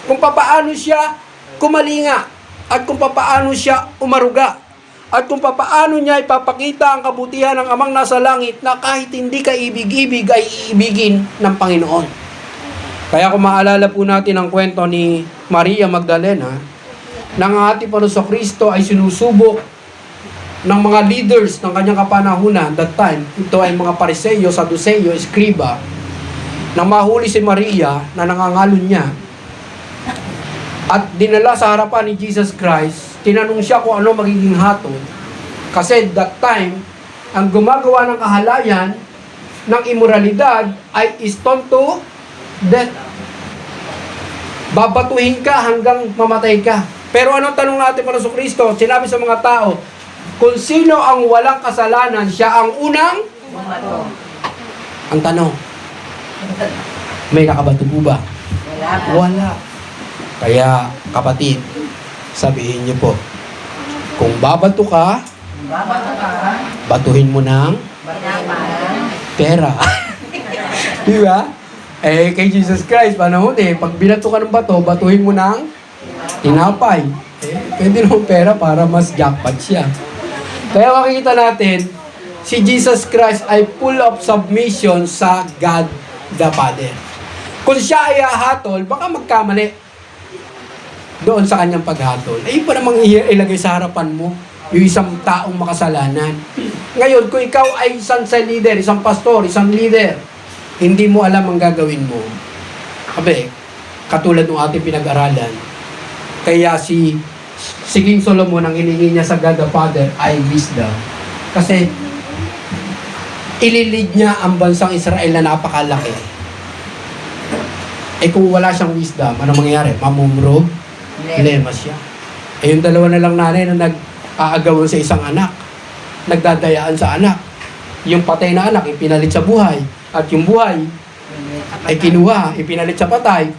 kung papaano siya kumalinga, at kung papaano siya umaruga, at kung papaano niya ipapakita ang kabutihan ng Amang nasa langit na kahit hindi ka ibig-ibig ay iibigin ng Panginoon. Kaya kung maalala po natin ang kwento ni Maria Magdalena, na ang ating Panginoon Kristo ay sinusubok ng mga leaders ng kanyang kapanahunan that time. Ito ay mga Pariseo, Saduceo, Eskriba. Nang mahuli si Maria na nangangalon niya at dinala sa harapan ni Jesus Christ, tinanong siya kung ano magiging hatol. Kasi that time, ang gumagawa ng kahalayan ng imoralidad ay stone to death. Babatuhin ka hanggang mamatay ka. Pero anong tanong natin para sa Kristo? Sinabi sa mga tao, kung sino ang walang kasalanan, siya ang unang Bumato. Ang tanong, may nakabato po ba? Wala po. Wala. Kaya, kapatid, sabihin niyo po, kung babato ka, Babato ka. batuhin mo ng Banaman. pera. Di ba? Kay Jesus Christ, panahon pag binato ka ng bato, batuhin mo ng tinapay. Pwede naman pera para mas jackpot siya. Kaya makikita natin, si Jesus Christ ay full of submission sa God the Father. Kung siya ay hahatol, baka magkamali doon sa kanyang paghatol. Pa namang ilagay sa harapan mo yung isang taong makasalanan. Ngayon, kung ikaw ay isang leader, isang pastor, isang leader, hindi mo alam ang gagawin mo. Katulad ng ating pinag-aralan, kaya si King Solomon, ang hiningi niya sa God the Father ay wisdom. Kasi ililid niya ang bansang Israel na napakalaki. Kung wala siyang wisdom, ano mangyayari? Mamumrog, lema siya. Yung dalawa na lang nanay na nag-aagawan sa isang anak, nagdadayaan sa anak. Yung patay na anak, ipinalit sa buhay. At yung buhay ay kinuha, ipinalit sa patay.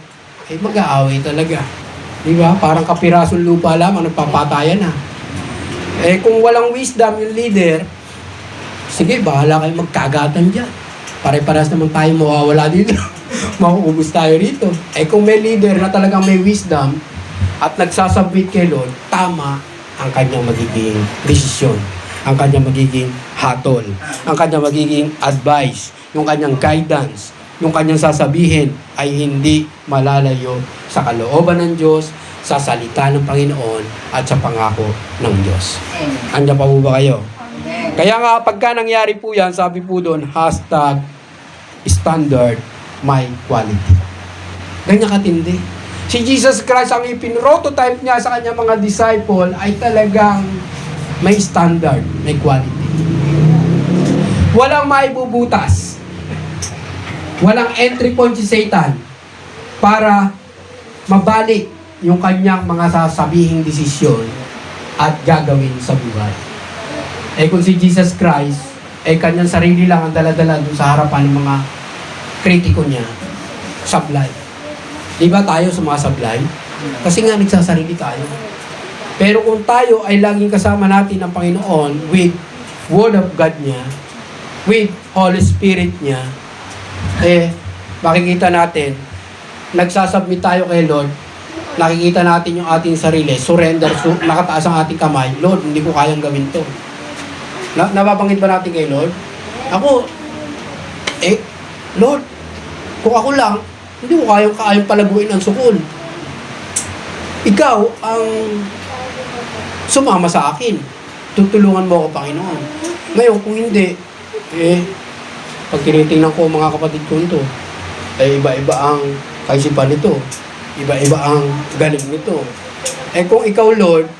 Mag-aaway talaga. Di ba? Parang kapirasong lupa lamang, nagpapatayan na. Kung walang wisdom yung leader, sige, bahala kayo magkagatan dyan. Pare-paras naman tayo mawawala dito. Mauubos tayo rito. Kung may leader na talagang may wisdom at nagsasubmit kay Lord, tama ang kanyang magiging desisyon, ang kanyang magiging hatol, ang kanyang magiging advice, yung kanyang guidance, yung kanyang sasabihin ay hindi malalayo sa kalooban ng Diyos, sa salita ng Panginoon, at sa pangako ng Diyos. Andiyan pa po ba kayo? Kaya nga, pagka nangyari po yan, sabi po doon, #standard my quality. Ganyan katindi. Si Jesus Christ, ang ipin-prototype niya sa kanyang mga disciple ay talagang may standard, may quality. Walang maibubutas. Walang entry point si Satan para mabalik yung kanyang mga sasabihing desisyon at gagawin sa buhay. Kung si Jesus Christ, kanyang sarili lang ang dala-dala doon sa harapan ng mga kritiko niya, sablay. Di ba tayo sumasablay? Kasi nga nagsasarili tayo. Pero kung tayo ay laging kasama natin ng Panginoon with Word of God niya, with Holy Spirit niya, makikita natin, nagsasubmit tayo kay Lord, nakikita natin yung ating sarili, surrender, nakataas ang ating kamay, Lord, hindi ko kayang gawin to. Nababanggit ba natin kay Lord? Ako, Lord, kung ako lang, hindi ko kayang palaguin ang sukol. Ikaw ang sumama sa akin. Tutulungan mo ako, Panginoon. Ngayon, kung hindi, pag tinitingnan ko mga kapatid ko ito, iba-iba ang kaisipan nito. Iba-iba ang galing nito. Kung ikaw, Lord,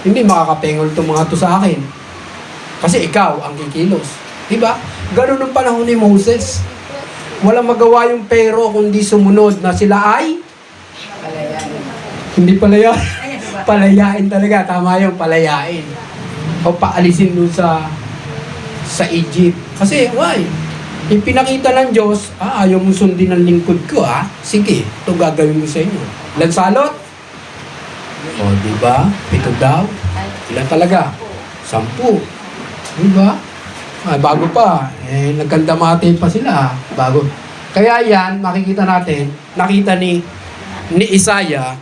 hindi makakapengol itong mga to sa akin. Kasi ikaw ang kikilos. Diba? Ganun ang panahon ni Moses. Walang magawa yung pero kundi sumunod na sila ay hindi palayain. Palayain talaga. Tama yung palayain. O paalisin dun sa Egypt. Kasi, why? Yung pinakita ng Diyos, ayaw mo sundin ang lingkod ko, sige, ito gagawin mo sa inyo. Ilan salot? O, diba? 7 daw. Ilan talaga? 10. Diba? Bago pa. Nagkandamate pa sila. Bago. Kaya yan, makikita natin, nakita ni Isaiah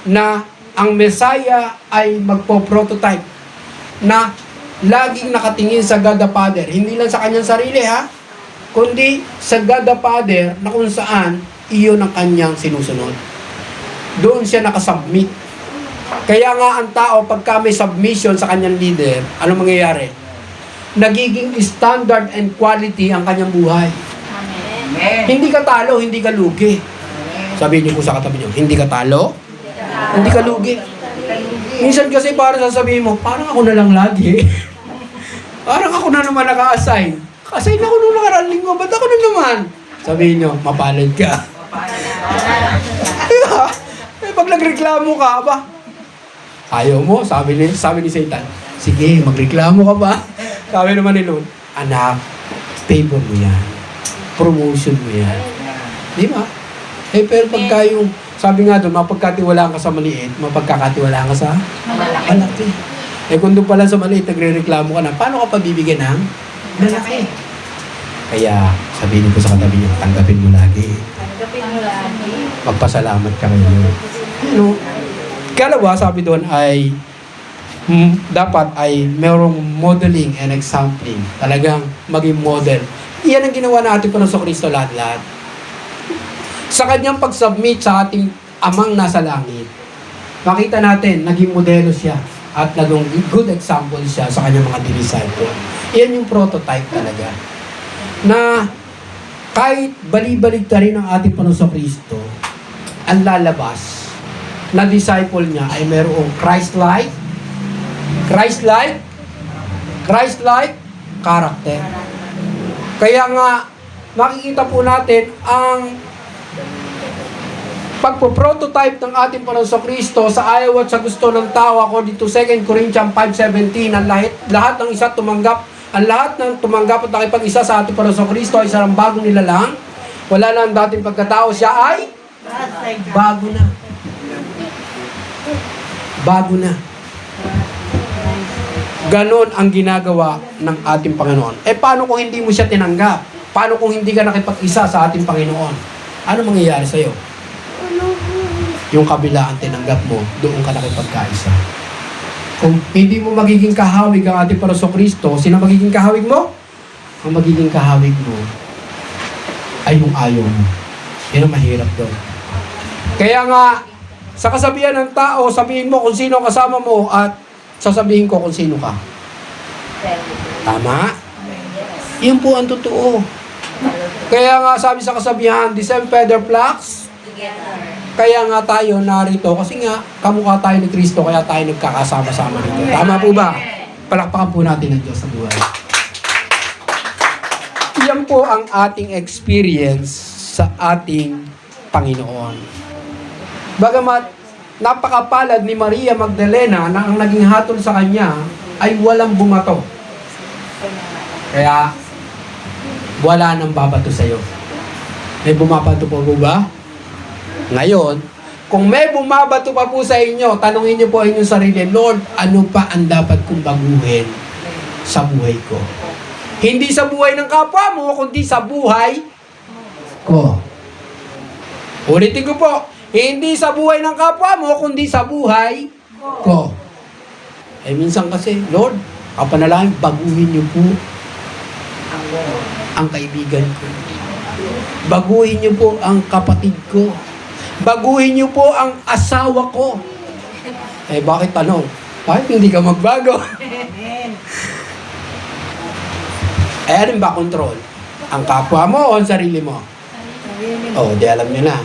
na ang Messiah ay magpo-prototype na laging nakatingin sa God the Father. Hindi lang sa kanyang sarili, kundi sa God the Father na kung saan iyon ang kanyang sinusunod. Doon siya nakasubmit. Kaya nga ang tao, pagka may submission sa kanyang leader, ano mangyayari? Nagiging standard and quality ang kanyang buhay. Amen. Hindi ka talo, hindi ka lugi. Sabihin niyo po sa katabi niyo, hindi ka talo, hindi ka lugi. Minsan kasi parang sasabihin mo, parang ako na lang lagi. Parang ako na naman naka-assign. Assign ako nung nakaraan linggo, ba't ako na naman? Sabihin niyo, mapalad ka. Diba? Pag nagreklamo ka, ayaw mo, sabi ni Satan, sige, magreklamo ka ba? Sabi naman ni Lord, anak, favor mo yan. Promotion mo yan. Di ba? Pero pagka yung, sabi nga doon, mapagkatiwalaan ka sa maliit, mapagkakatiwalaan ka sa malaki. Kung doon pala sa maliit, nagre-reklamo ka na, paano ka pabibigyan ng malaki? Kaya, sabihin ko sa katabi niyo, tanggapin mo lagi. Magpasalamat ka ngayon. Kalawa, sabi doon ay, dapat ay merong modeling and exampling. Talagang maging model. Iyan ang ginawa natin pa sa Kristo lahat-lahat. Sa kanyang pag-submit sa ating amang nasa langit, makita natin, naging modelo siya at naging good example siya sa kanyang mga disciple. Iyan yung prototype talaga. Na kahit bali-balik rin ang ating Panginoong Kristo, ang lalabas na disciple niya ay merong Christ-like character. Kaya nga, makikita po natin ang pagpo-prototype ng ating Panginoong Kristo sa ayaw at sa gusto ng tao, ako dito 2 Corinthians 5:17, ang lahat ng isa tumanggap, ang lahat ng tumanggap at nakipag-isa sa ating Panginoong Kristo ay isang bagong nilalang. Wala na ang dating pagkatao, siya ay bago na. Bago na. Ganon ang ginagawa ng ating Panginoon. Paano kung hindi mo siya tinanggap? Paano kung hindi ka nakipag-isa sa ating Panginoon? Ano mangyayari sa'yo? Yung kabila ang tinanggap mo, doon ka nakipagkaisa. Kung hindi mo magiging kahawig ang ating Panginoong Kristo, sino magiging kahawig mo? Ang magiging kahawig mo ay yung ayaw mo. Yan ang mahirap doon. Kaya nga, sa kasabihan ng tao, sabihin mo kung sino kasama mo at sasabihin ko kung sino ka. Tama? Yun po ang totoo. Kaya nga sabi sa kasabihan, the same feather flocks, kaya nga tayo narito kasi nga kamukha tayo ni Kristo kaya tayo nagkakasama-sama dito. Tama po ba? Palakpakan po natin ang Diyos sa buhay. Yan po ang ating experience sa ating Panginoon. Bagamat napakapalad ni Maria Magdalena na ang naging hatol sa kanya ay walang bumato. Kaya wala nang babato sa'yo. May bumabato po ba? Ngayon, kung may bumabato pa po sa inyo, tanungin niyo po inyong sarili, Lord, ano pa ang dapat kong baguhin sa buhay ko? Hindi sa buhay ng kapwa mo, kundi sa buhay ko. Ulitin ko po, hindi sa buhay ng kapwa mo, kundi sa buhay ko. Eh minsan kasi, Lord, kapanalangin, baguhin niyo po ang kaibigan ko. Baguhin niyo po ang kapatid ko. Baguhin niyo po ang asawa ko. Eh bakit tanong? Bakit hindi ka magbago? Eh ano ba control? Ang kapwa mo o ang sarili mo? Oh, di alam niyo na.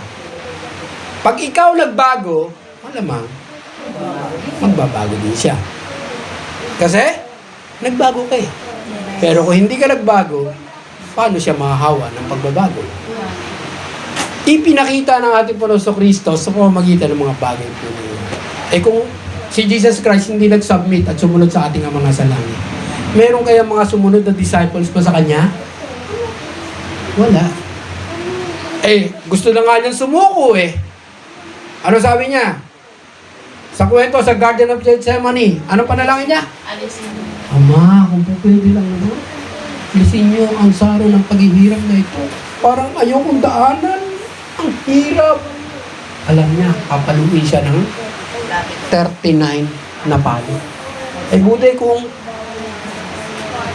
Pag ikaw nagbago, malamang magbabago din siya. Kasi, nagbago ka eh. Pero kung hindi ka nagbago, paano siya mahahawa ng pagbabago? Ipinakita ng ating Panginoon Kristo sa pamamagitan ng mga bagay po niya. Eh kung si Jesus Christ hindi nag-submit at sumunod sa ating Ama nasa langit, meron kaya mga sumunod na disciples pa sa Kanya? Wala. Eh, gusto na nga niyang sumuko eh. Ano sabi niya? Sa kwento sa Garden of Gethsemane, ano panalangin niya? Alisin mo. Ama, kung po pwede lang naman, alisin niyo ang saro ng paghihirap na ito. Parang ayokong daanan. Ang hirap. Alam niya, papaluin siya ng 39 na palo. Eh, buti kung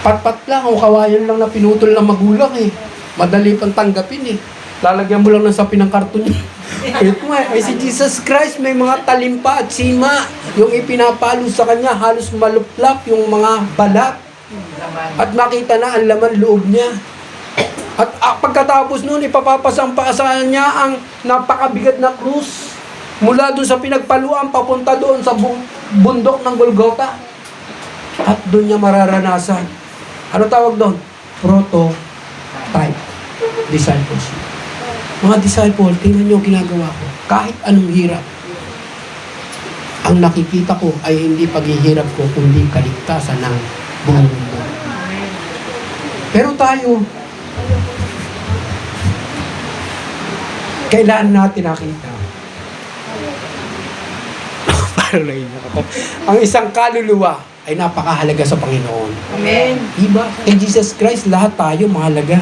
pat-pat lang o kawayan lang na pinutol ng magulang eh. Madali pang tanggapin eh. Lalagyan mo lang ng sapin ng karton niya. Ito nga, ay si Jesus Christ may mga talimpa at sima. Yung ipinapalo sa kanya, halos maluplap yung mga balat. At makita na ang laman loob niya. At pagkatapos nun, ipapapasampasan niya ang napakabigat na krus. Mula doon sa pinagpaluan, papunta doon sa bundok ng Golgotha. At doon niya mararanasan. Ano tawag doon? Prototype. Discipleship. Mga disciple, tingnan niyo ginagawa ko. Kahit anong hirap, ang nakikita ko ay hindi paghihirap ko, kundi kaligtasan ng buong mundo. Pero tayo, kailan natin nakita? Parang naiyak ako. Ang isang kaluluwa ay napakahalaga sa Panginoon. Amen. Diba? Kay Jesus Christ, lahat tayo mahalaga.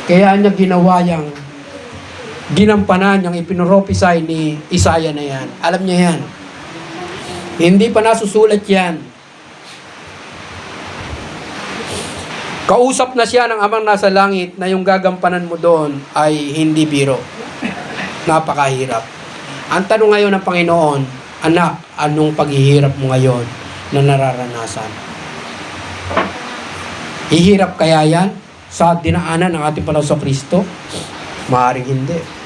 Kaya niya ginawa yung ginampanan yung ipinoprophesy ni Isaiah na yan. Alam niya yan. Hindi pa nasusulat yan. Kausap na siya ng Amang nasa langit na yung gagampanan mo doon ay hindi biro. Napakahirap. Ang tanong ngayon ng Panginoon, anak, anong paghihirap mo ngayon na nararanasan? Hihirap kaya yan sa dinaanan ng ating Panginoon Kristo? Maaaring hindi.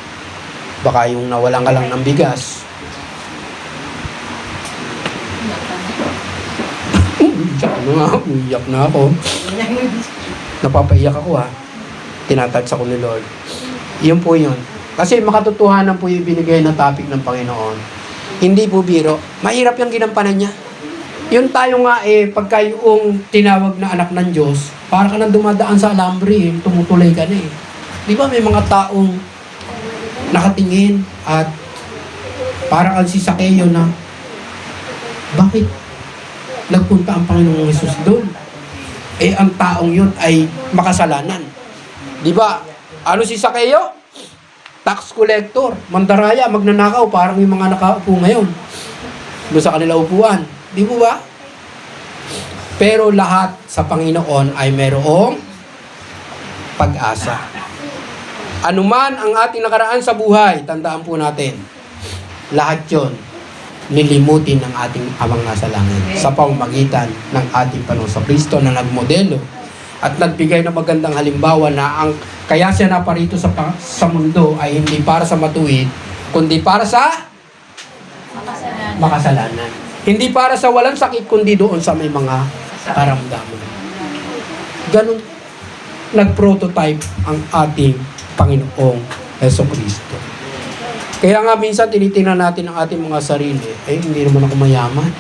Baka yung nawalan ka lang ng bigas. Uyak na ako. Napapaiyak ako ha. Tinatouch ako ni Lord. Yun po yun. Kasi makatotohanan po yung binigay na topic ng Panginoon. Hindi po biro. Mahirap yung ginampanan niya. Yun tayo nga pagka yung tinawag na anak ng Diyos, para ka nang dumadaan sa alambre, tumutulay ka na eh. Di ba may mga taong nakatingin at parang ang si Sakeo na bakit nagpunta ang Panginoong Hesus doon? Eh, ang taong yun ay makasalanan. Di ba? Ano si Sakeo? Tax collector, mandaraya, magnanakaw, parang yung mga nakaupo ngayon. Doon sa kanila upuan. Di po ba? Pero lahat sa Panginoon ay merong pag-asa. Anuman ang ating nakaraan sa buhay, tandaan po natin, lahat yun, nilimutin ng ating Amang nasa langit sa pamamagitan ng ating Panginoong Kristo na nagmodelo at nagbigay ng magandang halimbawa na ang kaya siya naparito sa mundo ay hindi para sa matuwid, kundi para sa makasalanan. Hindi para sa walang sakit, kundi doon sa may mga karamdaman. Ganun nag-prototype ang ating Panginoong Jesucristo. Kaya nga minsan tinitingnan natin ang ating mga sarili, hindi naman ako mayaman.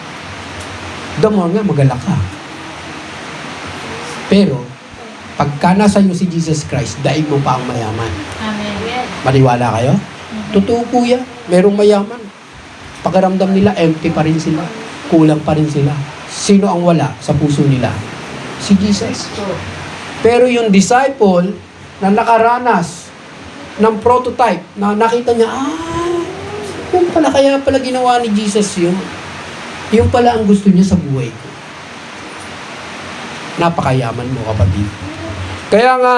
Damo nga, magalak ka. Pero, pagka nasa iyo si Jesus Christ, daig mo pa ang mayaman. Amen. Maniwala kayo? Totoo po yan. Merong mayaman. Pakiramdam nila, empty pa rin sila. Kulang pa rin sila. Sino ang wala sa puso nila? Si Jesus. Pero yung disciple na nakaranas ng prototype, na nakita niya, yun pala, kaya pala ginawa ni Jesus yun. Yung pala ang gusto niya sa buhay ko. Napakayaman mo, kapatid. Kaya nga,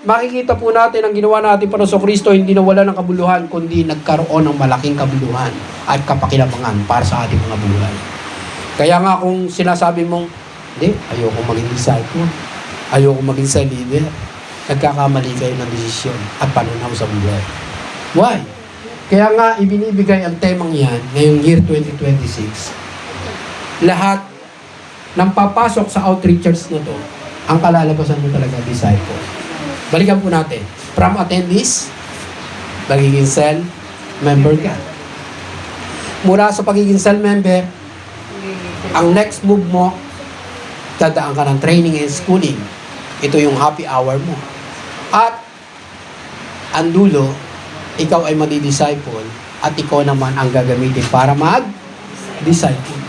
makikita po natin ang ginawa natin para sa Kristo, hindi nawala ng kabuluhan, kundi nagkaroon ng malaking kabuluhan at kapakinabangan para sa ating mga buhay. Kaya nga kung sinasabi mong, hindi, ayoko maging disciple, ayoko maging sa leader, nagkakamali kayo ng desisyon at panunaw sa buhay. Why? Kaya nga, ibinibigay ang temang yan ngayong year 2026. Lahat ng papasok sa outreachers na to, ang kalalabasan mo talaga, disciple. Balikan po natin. From attendees, magiging cell member ka. Mula sa pagiging cell member, ang next move mo, dadaan ka ng training and schooling. Ito yung happy hour mo. At, ang dulo, ikaw ay madi-disciple at ikaw naman ang gagamitin para mag-disciple.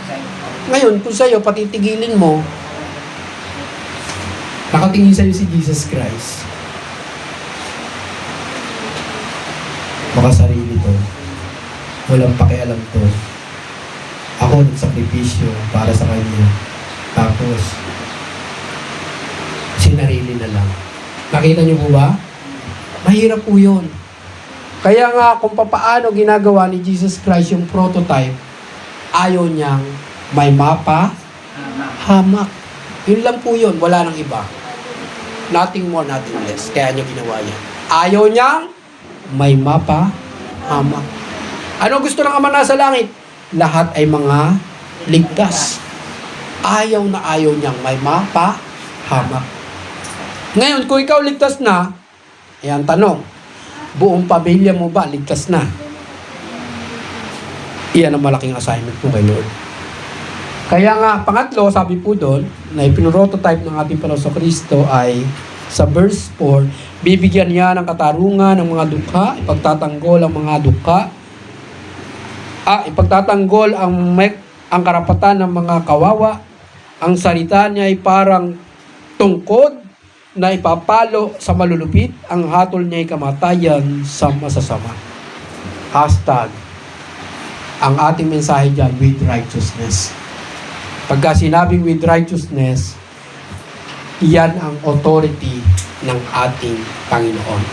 Ngayon, kung sa'yo, patitigilin mo, nakatingin sa'yo si Jesus Christ. Baka sarili to. Walang pakialam to. Ako nagsakripisyo para sa kanya. Tapos, sinarili na lang. Nakita niyo po ba? Mahirap po yun. Kaya nga, kung papaano ginagawa ni Jesus Christ yung prototype, ayaw niyang may mapa, hamak. Yun lang po yun. Wala nang iba. Nothing more, nothing less. Kaya niya ginawa yan. Ayaw niyang may mapa, hamak. Ano gusto ng Ama nasa langit? Lahat ay mga ligtas. Ayaw na ayaw niyang may mapa, hamak. Ngayon, kung ikaw ligtas na, ayan tanong, buong pamilya mo ba ligtas na? Iyan ang malaking assignment po kay Lord. Kaya nga, pangatlo, sabi po doon, na ipinrototype ng ating Panginoon Kristo ay sa verse 4, bibigyan niya ng katarungan ng mga dukha, ipagtatanggol ang mga dukha, ipagtatanggol ang karapatan ng mga kawawa, ang salita niya ay parang tungkod na ipapalo sa malulupit, ang hatol niya ay kamatayan sa masasama. Hashtag, ang ating mensahe dyan, with righteousness. Pagka sinabing with righteousness, iyan ang authority ng ating Panginoon.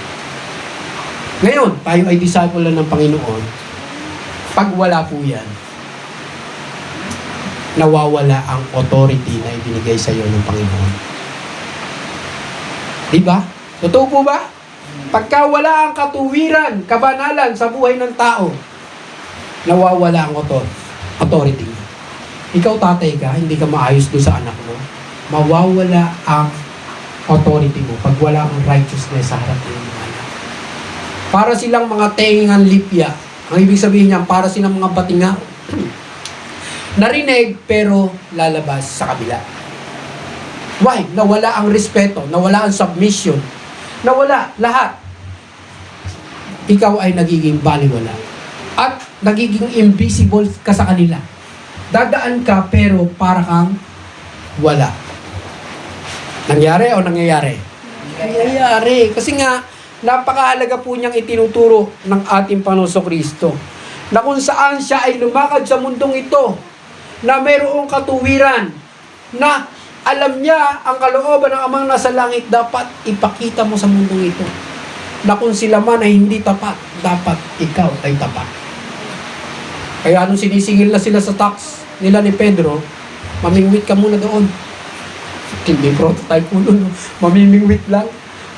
Ngayon, tayo ay disciple lang ng Panginoon. Pag wala po yan, nawawala ang authority na ibinigay sa iyo ng Panginoon. Diba? Totoo po ba? Pagka wala ang katuwiran, kabanalan sa buhay ng tao, nawawala ang authority. Ikaw tatay ka, hindi ka maayos doon sa anak mo, mawawala ang authority mo pag wala ang righteousness sa harap ng mga anak. Para silang mga tengang lipya. Ang ibig sabihin niya, para silang mga batinga. Narinig, pero lalabas sa kabila. Why? Nawala ang respeto, nawala ang submission, nawala lahat. Ikaw ay nagiging baliwala. At nagiging invisible ka sa kanila. Dadaan ka, pero para kang wala. Nangyari o nangyayari? Nangyayari. Kasi nga, napakahalaga po niyang itinuturo ng ating Panginoon Kristo na kung saan siya ay lumakad sa mundong ito na mayroong katuwiran na alam niya ang kalooban ng Amang nasa langit, dapat ipakita mo sa mundong ito na kung sila man ay hindi tapat, dapat ikaw ay tapat. Kaya nung sinisingil na sila sa tax nila ni Pedro, mamingwit ka muna doon. Hindi prototype mo doon. Mamimingwit lang.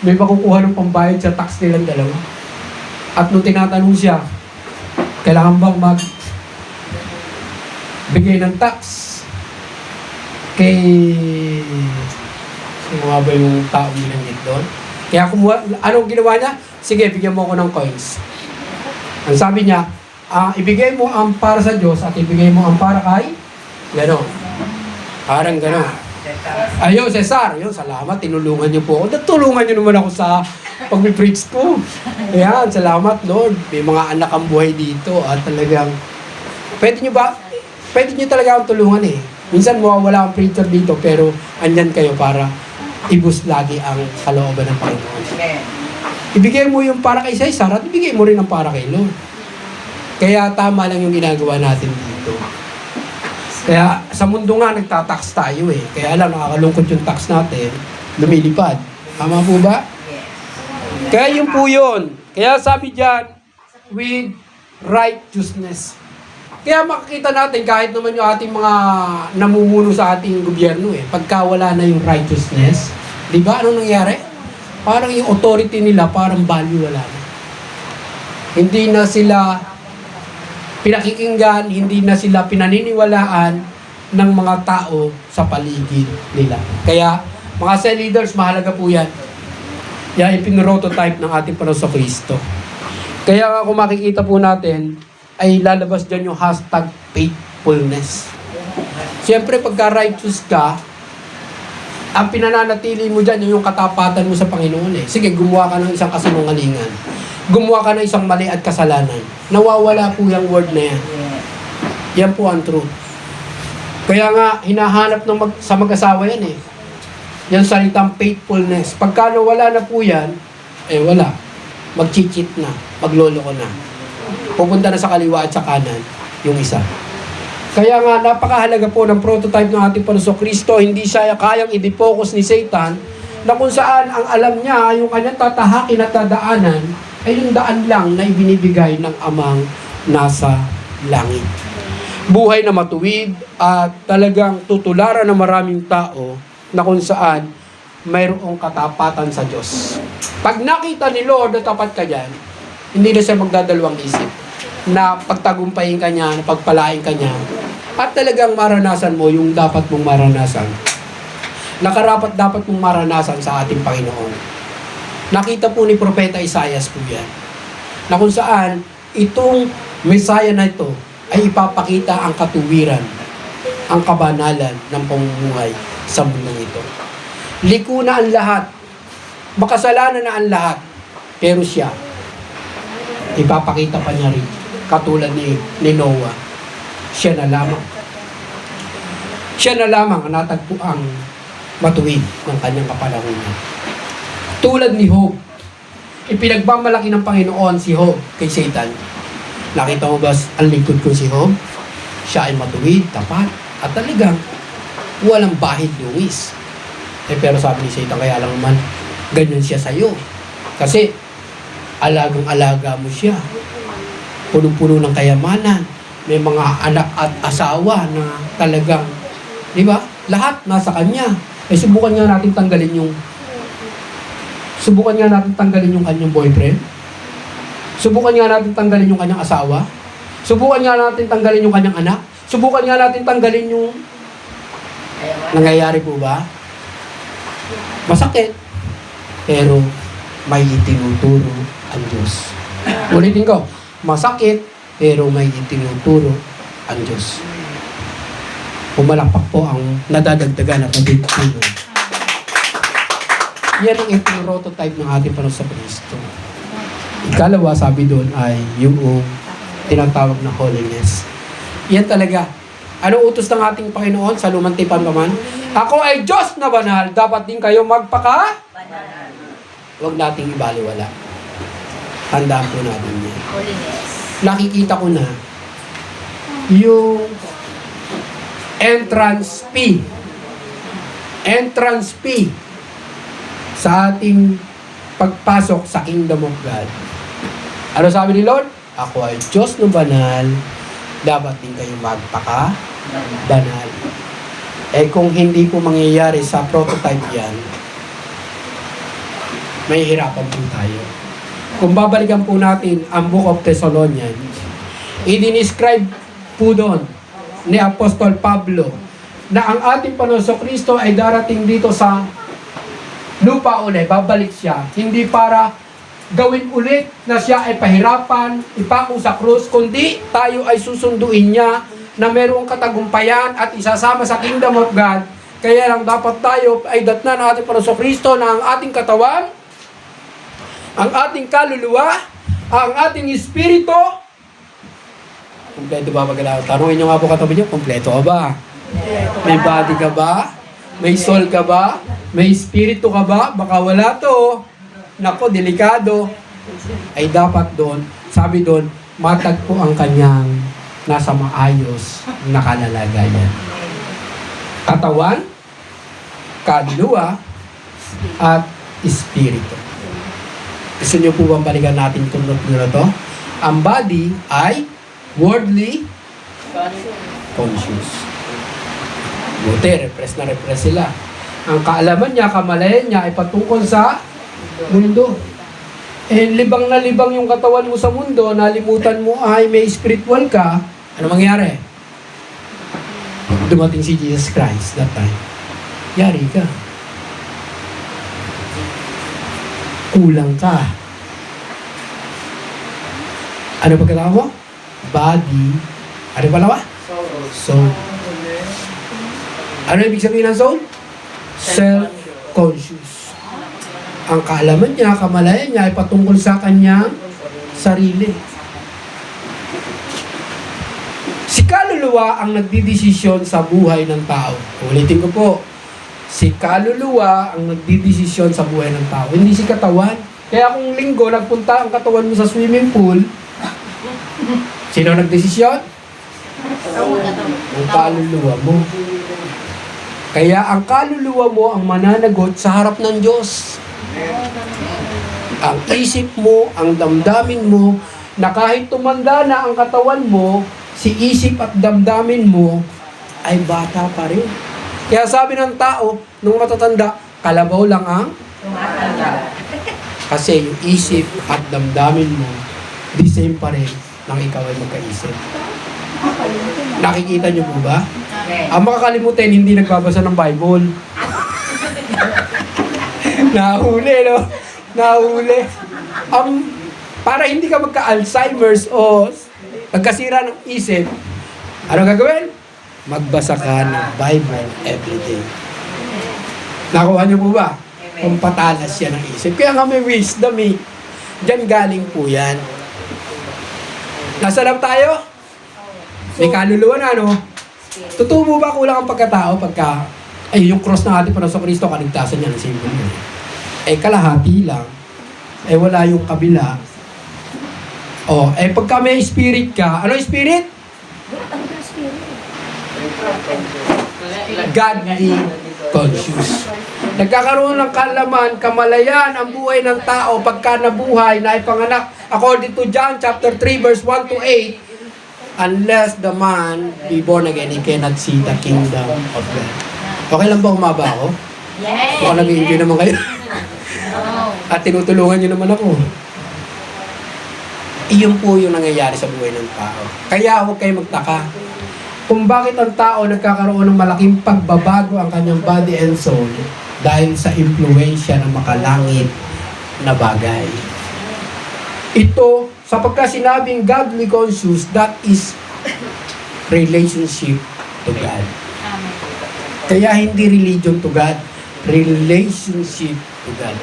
May makukuha ng pambayad sa tax nilang dalawa. At nung tinatanong siya, kailangan bang bigay ng tax kay mga ba yung tao binanggit doon? Kaya anong ginawa niya? Sige, bigyan mo ako ng coins. Ang sabi niya, ibigay mo ang para sa Diyos at ibigay mo ang para kay gano'n. Parang gano'n. Ayun, Cesar. Ayun, salamat. Tinulungan niyo po ako. Natulungan niyo naman ako sa pag-preach ko. Ayan, salamat, Lord. May mga anak ang buhay dito at talagang pwede niyo talaga akong tulungan eh. Minsan mawawala ang preacher dito pero andyan kayo para ibus lagi ang kalooban ng Panginoon. Amen. Ibigay mo yung para kay Caesar at ibigay mo rin ang para kay Lord. Kaya tama lang yung ginagawa natin dito. Kaya sa mundo nga nagtatax tayo eh. Kaya alam, nakakalungkot yung tax natin, lumilipad. Tama po ba? Yes. Kaya yun po yun. Kaya sabi dyan, with righteousness. Kaya makikita natin kahit naman yung ating mga namumuno sa ating gobyerno eh. Pagka wala na yung righteousness, di ba? Ano nangyari? Parang yung authority nila, parang value wala na. Hindi na sila pinakikinggan, hindi na sila pinaniniwalaan ng mga tao sa paligid nila. Kaya, mga cell leaders, mahalaga po yan. Yan, ipinrototype ng ating Panginoon Kristo. Kaya nga kung makikita po natin, ay lalabas dyan yung hashtag faithfulness. Siyempre, pagka righteous ka, ang pinananatili mo dyan yung katapatan mo sa Panginoon eh. Sige, gumawa ka ng isang kasinungalingan. Gumawa ka ng isang mali at kasalanan. Nawawala po yung word na yan. Yes. Yan po ang truth. Kaya nga, hinahanap ng sa mag-asawa yan eh. Yan salitang faithfulness. Pagka nawala na po yan, eh wala. Mag-cheat na. Magloloko na. Pupunta na sa kaliwa at sa kanan yung isa. Kaya nga, napakahalaga po ng prototype ng ating Panginoon Kristo. Hindi siya kayang i-defocus ni Satan na kung saan ang alam niya, yung kanyang tatahakin at tadaanan, ay yung daan lang na ibinibigay ng amang nasa langit. Buhay na matuwid at talagang tutularan ng maraming tao na kung saan mayroong katapatan sa Diyos. Pag nakita ni Lord na tapat ka dyan, hindi na siya magdadalawang isip na pagtagumpayin ka niya, na pagpalain ka niya, at talagang maranasan mo yung dapat mong maranasan. Nakarapat dapat mong maranasan sa ating Panginoon. Nakita po ni Propeta Isaias po yan, na kung saan itong Messiah na ito ay ipapakita ang katuwiran, ang kabanalan ng pamumuhay sa mundong ito. Liko na ang lahat, makasalanan na ang lahat, pero siya, ipapakita pa niya rin, katulad ni Noah. Siya na lamang. Siya na lamang ang natagpo ang matuwid ng kanyang kapalahunan. Tulad ni Job, ipinagmamalaki ng Panginoon si Job kay Satan. Nakita mo ba ang lingkod ko si Job? Siya ay matuwid, tapat, at talagang walang bahid luwis. Pero sabi ni Satan, kaya lang man, ganyan siya sa'yo. Kasi, alagang-alaga mo siya. Punong-puno ng kayamanan. May mga anak at asawa na talagang, di ba? Lahat nasa kanya. Subukan nga natin tanggalin yung kanyang boyfriend. Subukan nga natin tanggalin yung kanyang asawa. Subukan nga natin tanggalin yung kanyang anak. Subukan nga natin tanggalin yung nangyayari po ba? Masakit. Pero may itinuturo ang Diyos. Ulitin ko, masakit, pero may itinuturo ang Diyos. Pumalakpak po ang nadadagdagan at nabibigyan. Yan ang prototype ng ating Panginoon Kristo. Ikalawa, sabi doon ay yung tinatawag na holiness. Yan talaga. Anong utos ng ating Panginoon sa lumang tipan naman? Ako ay Diyos na banal, dapat din kayo magpaka. Huwag nating ibaliwala. Tandaan po natin yan. Holiness. Nakikita ko na yung entrance fee sa ating pagpasok sa Kingdom of God. Ano sabi ni Lord? Ako ay Diyos na banal, dapat din kayo magpaka-banal. Kung hindi po mangyayari sa prototype yan, may hirapan po tayo. Kung babalikan po natin ang Book of Thessalonians, i-describe po doon ni Apostol Pablo na ang ating Panginoon Kristo ay darating dito sa lupa ulit, babalik siya. Hindi para gawin ulit na siya ay pahirapan, ipako sa krus, kundi tayo ay susunduin niya na mayroong katagumpayan at isasama sa Kingdom of God. Kaya lang dapat tayo ay datnan ng ating Panginoon Kristo na ang ating katawan, ang ating kaluluwa, ang ating espiritu. Kompleto ba magalaw? Tanungin nyo nga po katabi nyo, kompleto ka ba? May body ka ba? May soul ka ba? May espiritu ka ba? Baka wala to. Nako, delikado. Ay dapat doon, sabi doon, matagpo ang kanyang nasa maayos na kalalagayan. Katawan, kaluluwa, at espiritu. Gusto niyo po bang balikan natin itong note na to? Ang body ay worldly conscious. Buti, repress sila. Ang kaalaman niya, kamalayan niya ay patungkol sa mundo. Eh, libang na libang yung katawan mo sa mundo, nalimutan mo ay may spiritual ka, ano mangyari? Dumating si Jesus Christ that time. Yari ka. Kulang ka. Ano pagkatao mo? Body. Ano pala ba? Soul. Ano ibig sabihin ng soul? Self-conscious. Ang kaalaman niya, kamalayan niya ay patungkol sa kanyang sarili. Si kaluluwa ang nagdidesisyon sa buhay ng tao. Ulitin ko po. Si kaluluwa ang nagdidesisyon sa buhay ng tao. Hindi si katawan. Kaya kung linggo, nagpunta ang katawan mo sa swimming pool, sino nagdesisyon? Ang kaluluwa mo. Kaya ang kaluluwa mo ang mananagot sa harap ng Diyos. Ang isip mo, ang damdamin mo, na kahit tumanda na ang katawan mo, si isip at damdamin mo ay bata pa rin. Kaya sabi ng tao, nung matatanda, kalabaw lang ang Tumatanda. kasi yung isip at damdamin mo, the same pa rin nang ikaw ay magkaisip. Nakikita niyo po ba? Okay. Ang makakalimutin, hindi nagbabasa ng Bible. Nahuli, no? Nahuli. Para hindi ka magka-Alzheimer's o magkasira ng isip, ano gagawin? Magbasa ka ng Bible everyday. Nakuha niyo po ba? Kung patalas yan ng isip. Kaya nga may wisdom eh. Diyan galing po yan. Nasa lang tayo? May kaluluwa na, no? Totoo mo ba kulang ang pagkatao pagka, ay yung cross ng ating Panginoon Kristo, kaligtasan niya ng symbol niya. Eh kalahati lang. Eh wala yung kabila. Oh, eh pagka may spirit ka, ano yung spirit? Godly conscious. Nagkakaroon ng kalaman, kamalayan ang buhay ng tao pagka nabuhay na ipanganak. According to John chapter 3 verse 1 to 8, unless the man be born again, he cannot see the kingdom of God. Okay lang ba humaba ako? Yes! Baka nag-enjoy naman kayo. At tinutulungan nyo naman ako. Iyon po yung nangyayari sa buhay ng tao. Kaya huwag kayo magtaka kung bakit ang tao nagkakaroon ng malaking pagbabago ang kanyang body and soul dahil sa impluensya ng makalangit na bagay. Ito, sapagka sinabing godly conscious, that is relationship to God. Kaya hindi religion to God, relationship to God.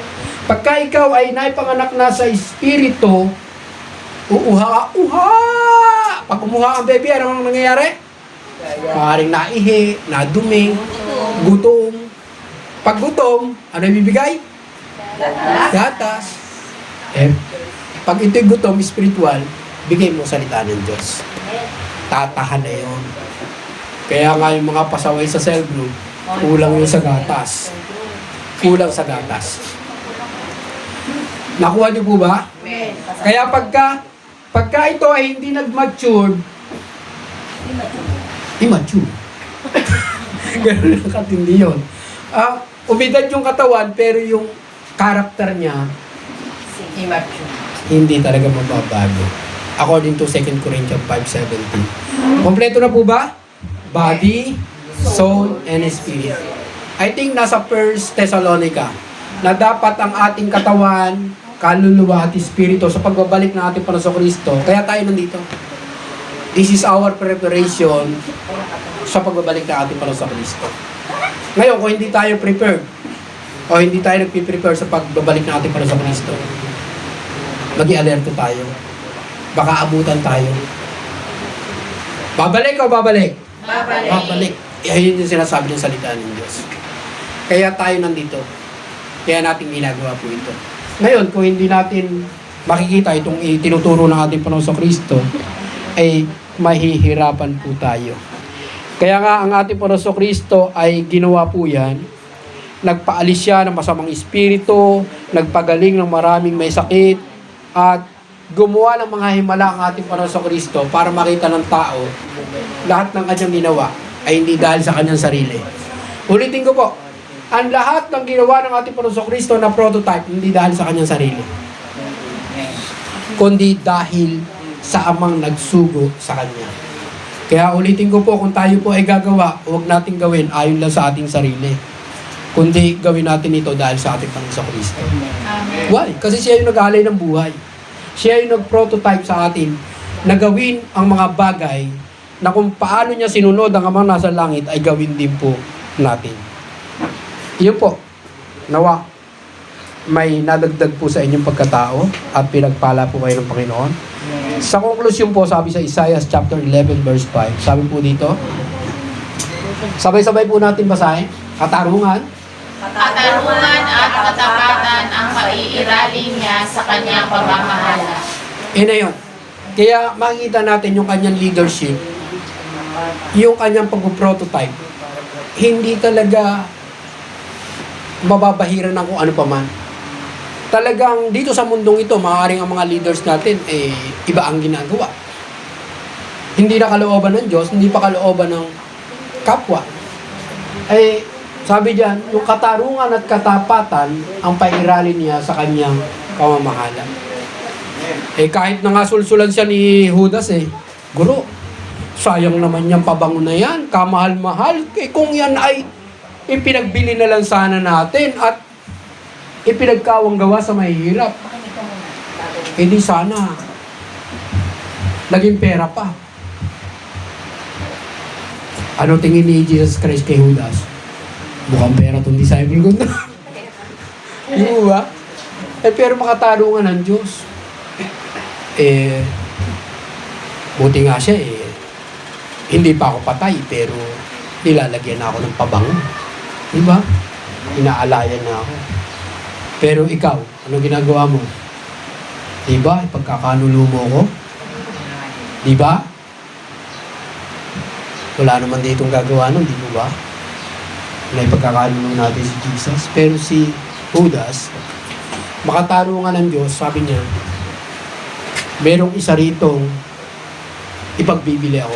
Pagka ikaw ay naipanganak na sa espiritu, uuha. Pag umuha ang baby, ano ang nangyayari? Maaaring naihi, nadumi, gutom. Pag gutom, ano ibibigay? Gatas. Eh, pag ito'y gutom, spiritual, bigay mo salita ng Diyos. Tatahan na yun. Kaya nga yung mga pasaway sa cell group, kulang yun sa gatas. Kulang sa gatas. Nakuha niyo po ba? Kaya pagka ito ay hindi nag-mature, immature. Ganun lang katindi yun. Umidad yung katawan, pero yung karakter niya, Immature. hindi talaga mababago. According to 2 Corinthians 5:17. Kompleto na po ba? Body, soul, and spirit. I think nasa 1 Thessalonica na dapat ang ating katawan, kaluluwa at espiritu sa pagbabalik ng ating Panginoon Kristo. Kaya tayo nandito. This is our preparation sa pagbabalik ng ating Panginoon Kristo. Ngayon, kung hindi tayo prepared, o hindi tayo nagpiprepare sa pagbabalik ng ating Panginoon Kristo, mag-i-alerto tayo. Baka abutan tayo. Babalik o babalik? Babalik. Babalik. Ayun yung sinasabi ng salita ng Diyos. Kaya tayo nandito. Kaya natin ginagawa po ito. Ngayon, kung hindi natin makikita itong itinuturo ng ating Panginoong Kristo, ay mahihirapan po tayo. Kaya nga ang ating Panginoong Kristo ay ginawa po yan. Nagpaalis siya ng masamang espiritu, nagpagaling ng maraming may sakit, at gumawa ng mga himala ang ating Panginoong Kristo para makita ng tao lahat ng kanyang ginawa ay hindi dahil sa kanyang sarili. Ulitin ko po, ang lahat ng ginawa ng ating Panginoong Kristo na prototype, hindi dahil sa kanyang sarili, kundi dahil sa amang nagsugo sa kanya. Kaya ulitin ko po, kung tayo po ay gagawa, huwag natin gawin ayon lang sa ating sarili, kundi gawin natin ito dahil sa ating Panginoong Kristo. Amen. Why? Kasi siya yung nag-aalay ng buhay. Siya yung nag-prototype sa atin na gawin ang mga bagay na kung paano niya sinunod ang amang nasa langit ay gawin din po natin. Iyon po, nawa, may nadagdag po sa inyong pagkatao at pinagpala po kayo ng Panginoon. Sa konklusyon po, sabi sa Isaiah chapter 11 verse 5, sabi po dito, sabay-sabay po natin basahin, katarungan, Katarungan at katapatan ang maiiralin niya sa kanyang pamamahala. na yun. Kaya makikita natin yung kanyang leadership, yung kanyang pag-prototype, hindi talaga mababahiran ng kung ano pa man. Talagang dito sa mundong ito, maaaring ang mga leaders natin, iba ang ginagawa. Hindi na kalooban ng Diyos, hindi pa kalooban ng kapwa. Sabi diyan, yung katarungan at katapatan ang pairalin niya sa kanyang pamamahala. Kahit na nga sulsulan siya ni Judas Guro, sayang naman yung pabango na yan, kamahal-mahal. Kung yan ay ipinagbili na lang sana natin at ipinagkawang gawa sa mahihirap, di sana naging pera pa. Ano tingin ni Jesus Christ kay Judas? Mukhang pera itong disciple ko na. Yung ba? Pero makatarungan ng Diyos. Buti nga siya hindi pa ako patay, pero nilalagyan na ako ng pabango. Diba? Inaalayan na ako. Pero ikaw, ano ginagawa mo? Diba? Ipagkakanulo mo ko? Diba? Wala naman ditong gagawa nun, di ba? Na ipagkakanulo natin si Jesus. Pero si Judas, makatarungan ng Diyos, sabi niya, merong isa ritong ipagbibili ako.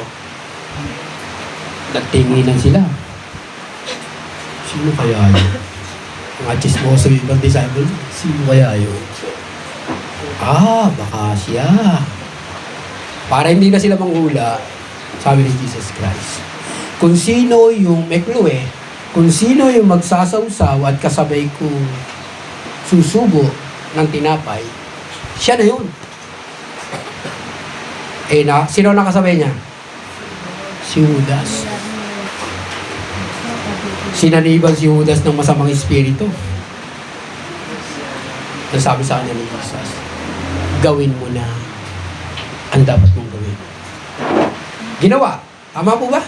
Nagtinginan sila. Sino kaya yun? Mga chismoso yung ibang disciple. Sino kaya yun? Baka siya. Para hindi na sila manghula, sabi ni Jesus Christ, kung sino yung mekluwe, kung sino yung magsasawsaw at kasabay ko susubo ng tinapay, siya na yun. Sino nakasabay niya? Si Judas. Sinaniban si Judas ng masamang espiritu. Nasabi sa kanya ni Jesus, gawin mo na ang dapat mong gawin. Ginawa. Tama po ba?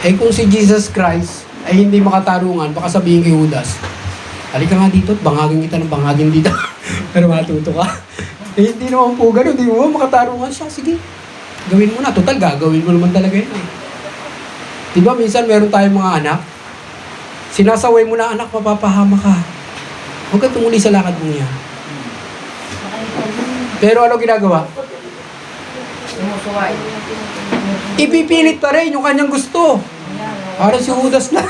Kung si Jesus Christ ay hindi makatarungan, baka sabihin kay Judas, halika nga dito at bangagin kita ng bangagin dito. Pero matuto ka. Hindi naman po gano'n. Hindi mo makatarungan siya. Sige, gawin mo na. Total, gagawin mo naman talaga yun. Diba, minsan meron tayong mga anak, sinasaway mo na anak, mapapahama ka. Huwag kang tumuli sa lakad mo yan. Pero ano ginagawa? Sumusuway. Ipipilit pa rin yung kanyang gusto. Para si Judas na.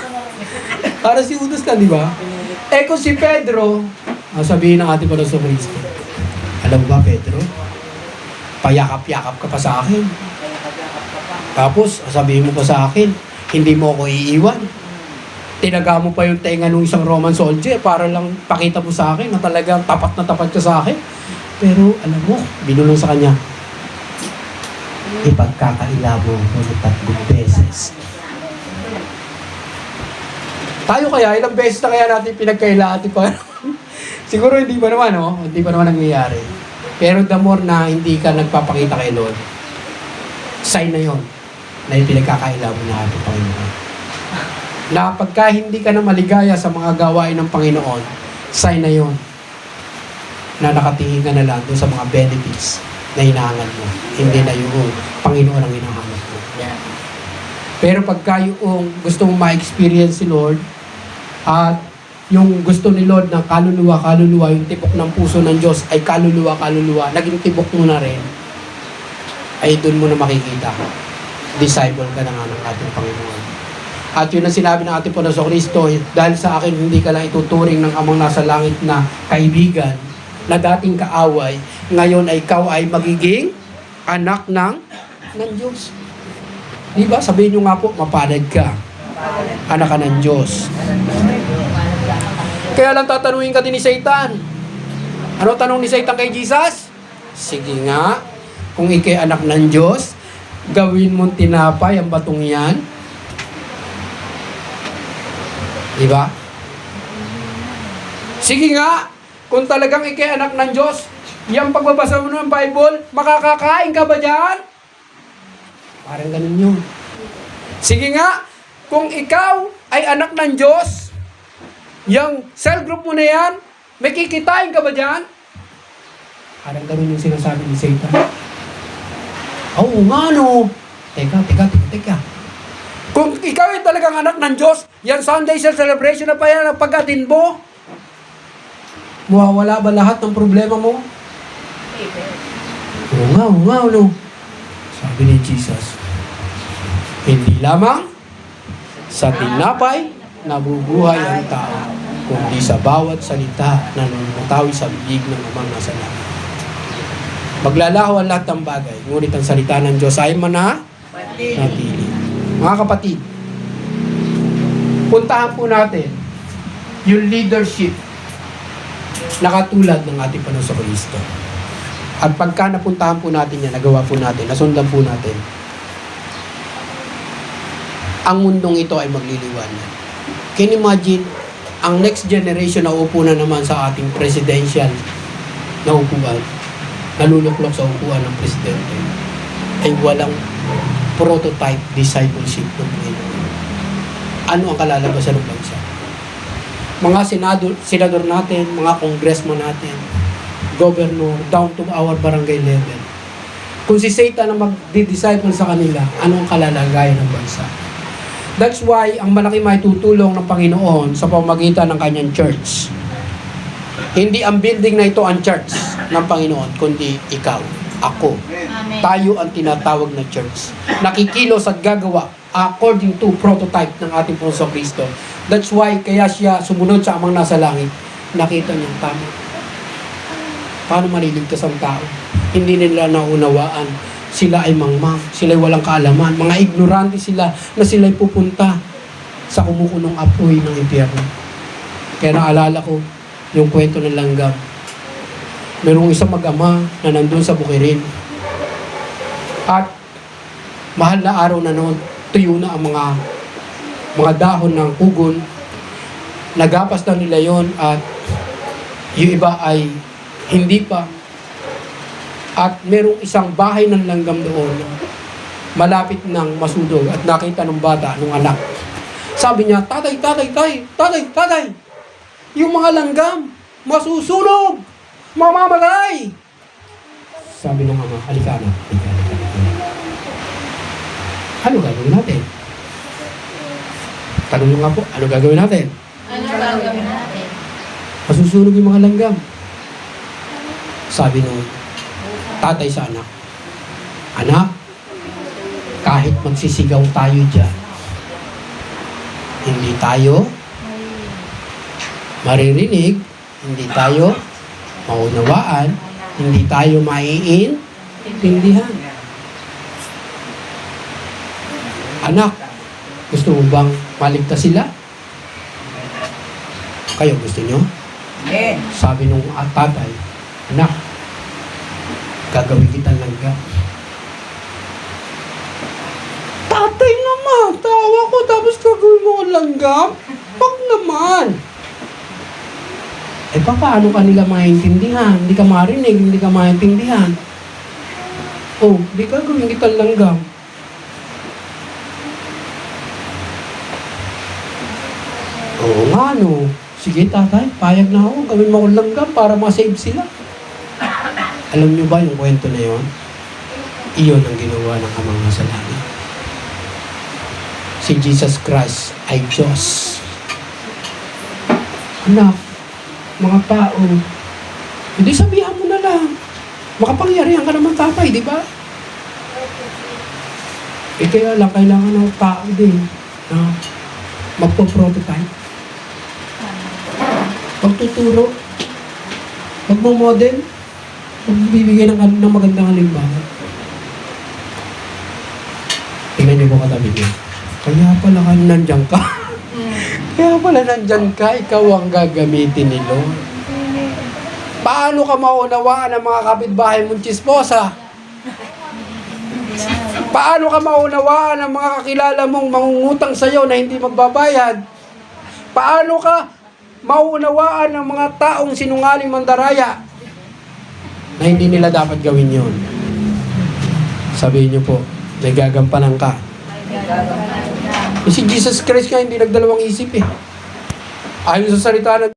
Para si Judas na, di ba? Kung si Pedro, sabihin ng ating Panginoon Kristo, alam mo ba, Pedro? Payakap-yakap ka pa sa akin. Tapos, sabihin mo pa sa akin, hindi mo ako iiwan. Tinaga mo pa yung tenga ng isang Roman soldier para lang pakita mo sa akin na talagang tapat na tapat ka sa akin. Pero, alam mo, binulong sa kanya, ipagkakailabo ko ng 3 beses. Tayo kaya, ilang beses na kaya natin pinagkailaan natin pa? Siguro hindi pa naman, Hindi pa naman nangyayari. Pero the more na hindi ka nagpapakita kay Lord, sign na yon na yung pinagkakailan mo na ating Panginoon. na pagka hindi ka na maligaya sa mga gawain ng Panginoon, sign na yon na nakatingin ka na lang doon sa mga benefits na hinahanap mo. Hindi na yung Panginoon ang hinahanap mo. Pero pagka yung gusto mong ma-experience si Lord, at yung gusto ni Lord ng kaluluwa, yung tibok ng puso ng Diyos ay kaluluwa, naging tibok mo na rin, ay doon mo na makikita. Disciple ka na nga ng ating Panginoon. At yun ang sinabi ng ating Panginoon Kristo, dahil sa akin hindi ka lang ituturing ng amang nasa langit na kaibigan, na dating kaaway, ngayon ay ikaw ay magiging anak ng Diyos. Diba? Sabihin nyo nga po, mapalad ka. Anak ka ng Diyos. Kaya lang tatanungin ka din ni Satan. Ano tanong ni Satan kay Jesus? Sige nga, kung ikay anak ng Diyos, gawin mong tinapay ang batong yan. Diba? Sige nga, kung talagang ikay anak ng Diyos, yung pagbabasa mo ng Bible, makakakain ka ba dyan? Parang ganun yun. Sige nga, kung ikaw ay anak ng Diyos, yung cell group mo na yan, may kikitain ka ba dyan? Parang ganun yung sinasabi ni Satan. Oo nga no. Teka. Kung ikaw ay talagang anak ng Diyos, yan Sunday celebration na pa yan ang pag-attend mo, mawawala ba lahat ng problema mo? Oo nga, no. Sabi ni Jesus, hindi lamang sa tinapay nabubuhay ang tao, kundi sa bawat salita na namumutawi sa bibig ng amang nasa langit. Maglalaho ang lahat ng bagay, ngunit ang salita ng Diyos ay manatili. Mga kapatid, puntahan po natin yung leadership na katulad ng ating Panginoon Kristo. At pagka napuntahan po natin yan, nagawa po natin, nasundan po natin, ang mundong ito ay magliliwanag. Can you imagine, ang next generation na upo na naman sa ating presidential na upuan, naluluklok sa upuan ng presidente, ay walang prototype discipleship ng Panginoon. Ano ang kalalabasan ng bansa? Mga senador natin, mga congressman natin, governor, down to our barangay level. Kung si Satan ang magdi-disciple sa kanila, ano ang kalalagayan ng bansa? That's why ang malaki maitutulong ng Panginoon sa pamamagitan ng kanyang church. Hindi ang building na ito ang church ng Panginoon, kundi ikaw, ako. Amen. Tayo ang tinatawag na church. Nakikilos at gagawa according to prototype ng ating Panginoon Kristo. That's why kaya siya sumunod sa amang nasa langit. Nakita niya tama. Paano maliligtas ang tao? Hindi nila naunawaan. Sila ay mangmang. Sila ay walang kaalaman. Mga ignorante sila na sila ay pupunta sa kumukulong apoy ng impyerno. Kaya naalala ko yung kwento ng langgam. Merong isang mag-ama na nandun sa bukirin. At mahal na araw na noon, tuyo na ang mga dahon ng pugon. Nagapas na nila yon at yung iba ay hindi pa. At merong isang bahay ng langgam doon, malapit ng masudog at nakita ng bata, ng anak. Sabi niya, tatay, yung mga langgam, masusunog, mamamatay. Sabi ng ama, halika na. Ano gagawin natin? Tanong nyo nga po, ano gagawin natin? Ano gagawin natin? Masusunog yung mga langgam. Sabi ng tatay sa anak, anak, kahit magsisigaw tayo dyan, hindi tayo maririnig, hindi tayo maunawaan, hindi tayo maiintindihan. Anak, gusto mo bang maligtas sila? Kayo gusto nyo? Amen. Sabi nung tatay, anak, gagawin kita langga. Tatay naman, tawa ko, tapos gagawin mo ang langgam? Wag naman. Eh, paano ka nila maintindihan? Hindi ka marinig, hindi ka maintindihan. Oh, di gagawin kita langgam. Paano? Sige tatay, payag na ako. Gawin mo akong langgam para ma-save sila. Alam niyo ba yung kwento na yon? Iyon ang ginawa ng Amang nasa langit. Si Jesus Christ ay Diyos. Anak, mga tao, hindi sabihan mo na lang. Makapangyarihan ka naman tatay, di ba? Eh kaya lang, kailangan ng tao din na magpo-prototype. Magtuturo. Magmamodel. Magbibigay ng magandang halimbawa. Tingnan niyo po katabi niyo. Kaya pala ka nandyan ka. Kaya pala nandyan ka, ikaw ang gagamitin ni Lord. Paano ka maunawaan ng mga kapitbahay mong chismosa? Paano ka maunawaan ng mga kakilala mong mangungutang sa'yo na hindi magbabayad? Paano ka maunawaan ng mga taong sinungaling mandaraya na hindi nila dapat gawin yon? Sabihin niyo po, may gagampanan ka. Si Jesus Christ nga hindi nagdalawang isip eh. Ayon sa salita ng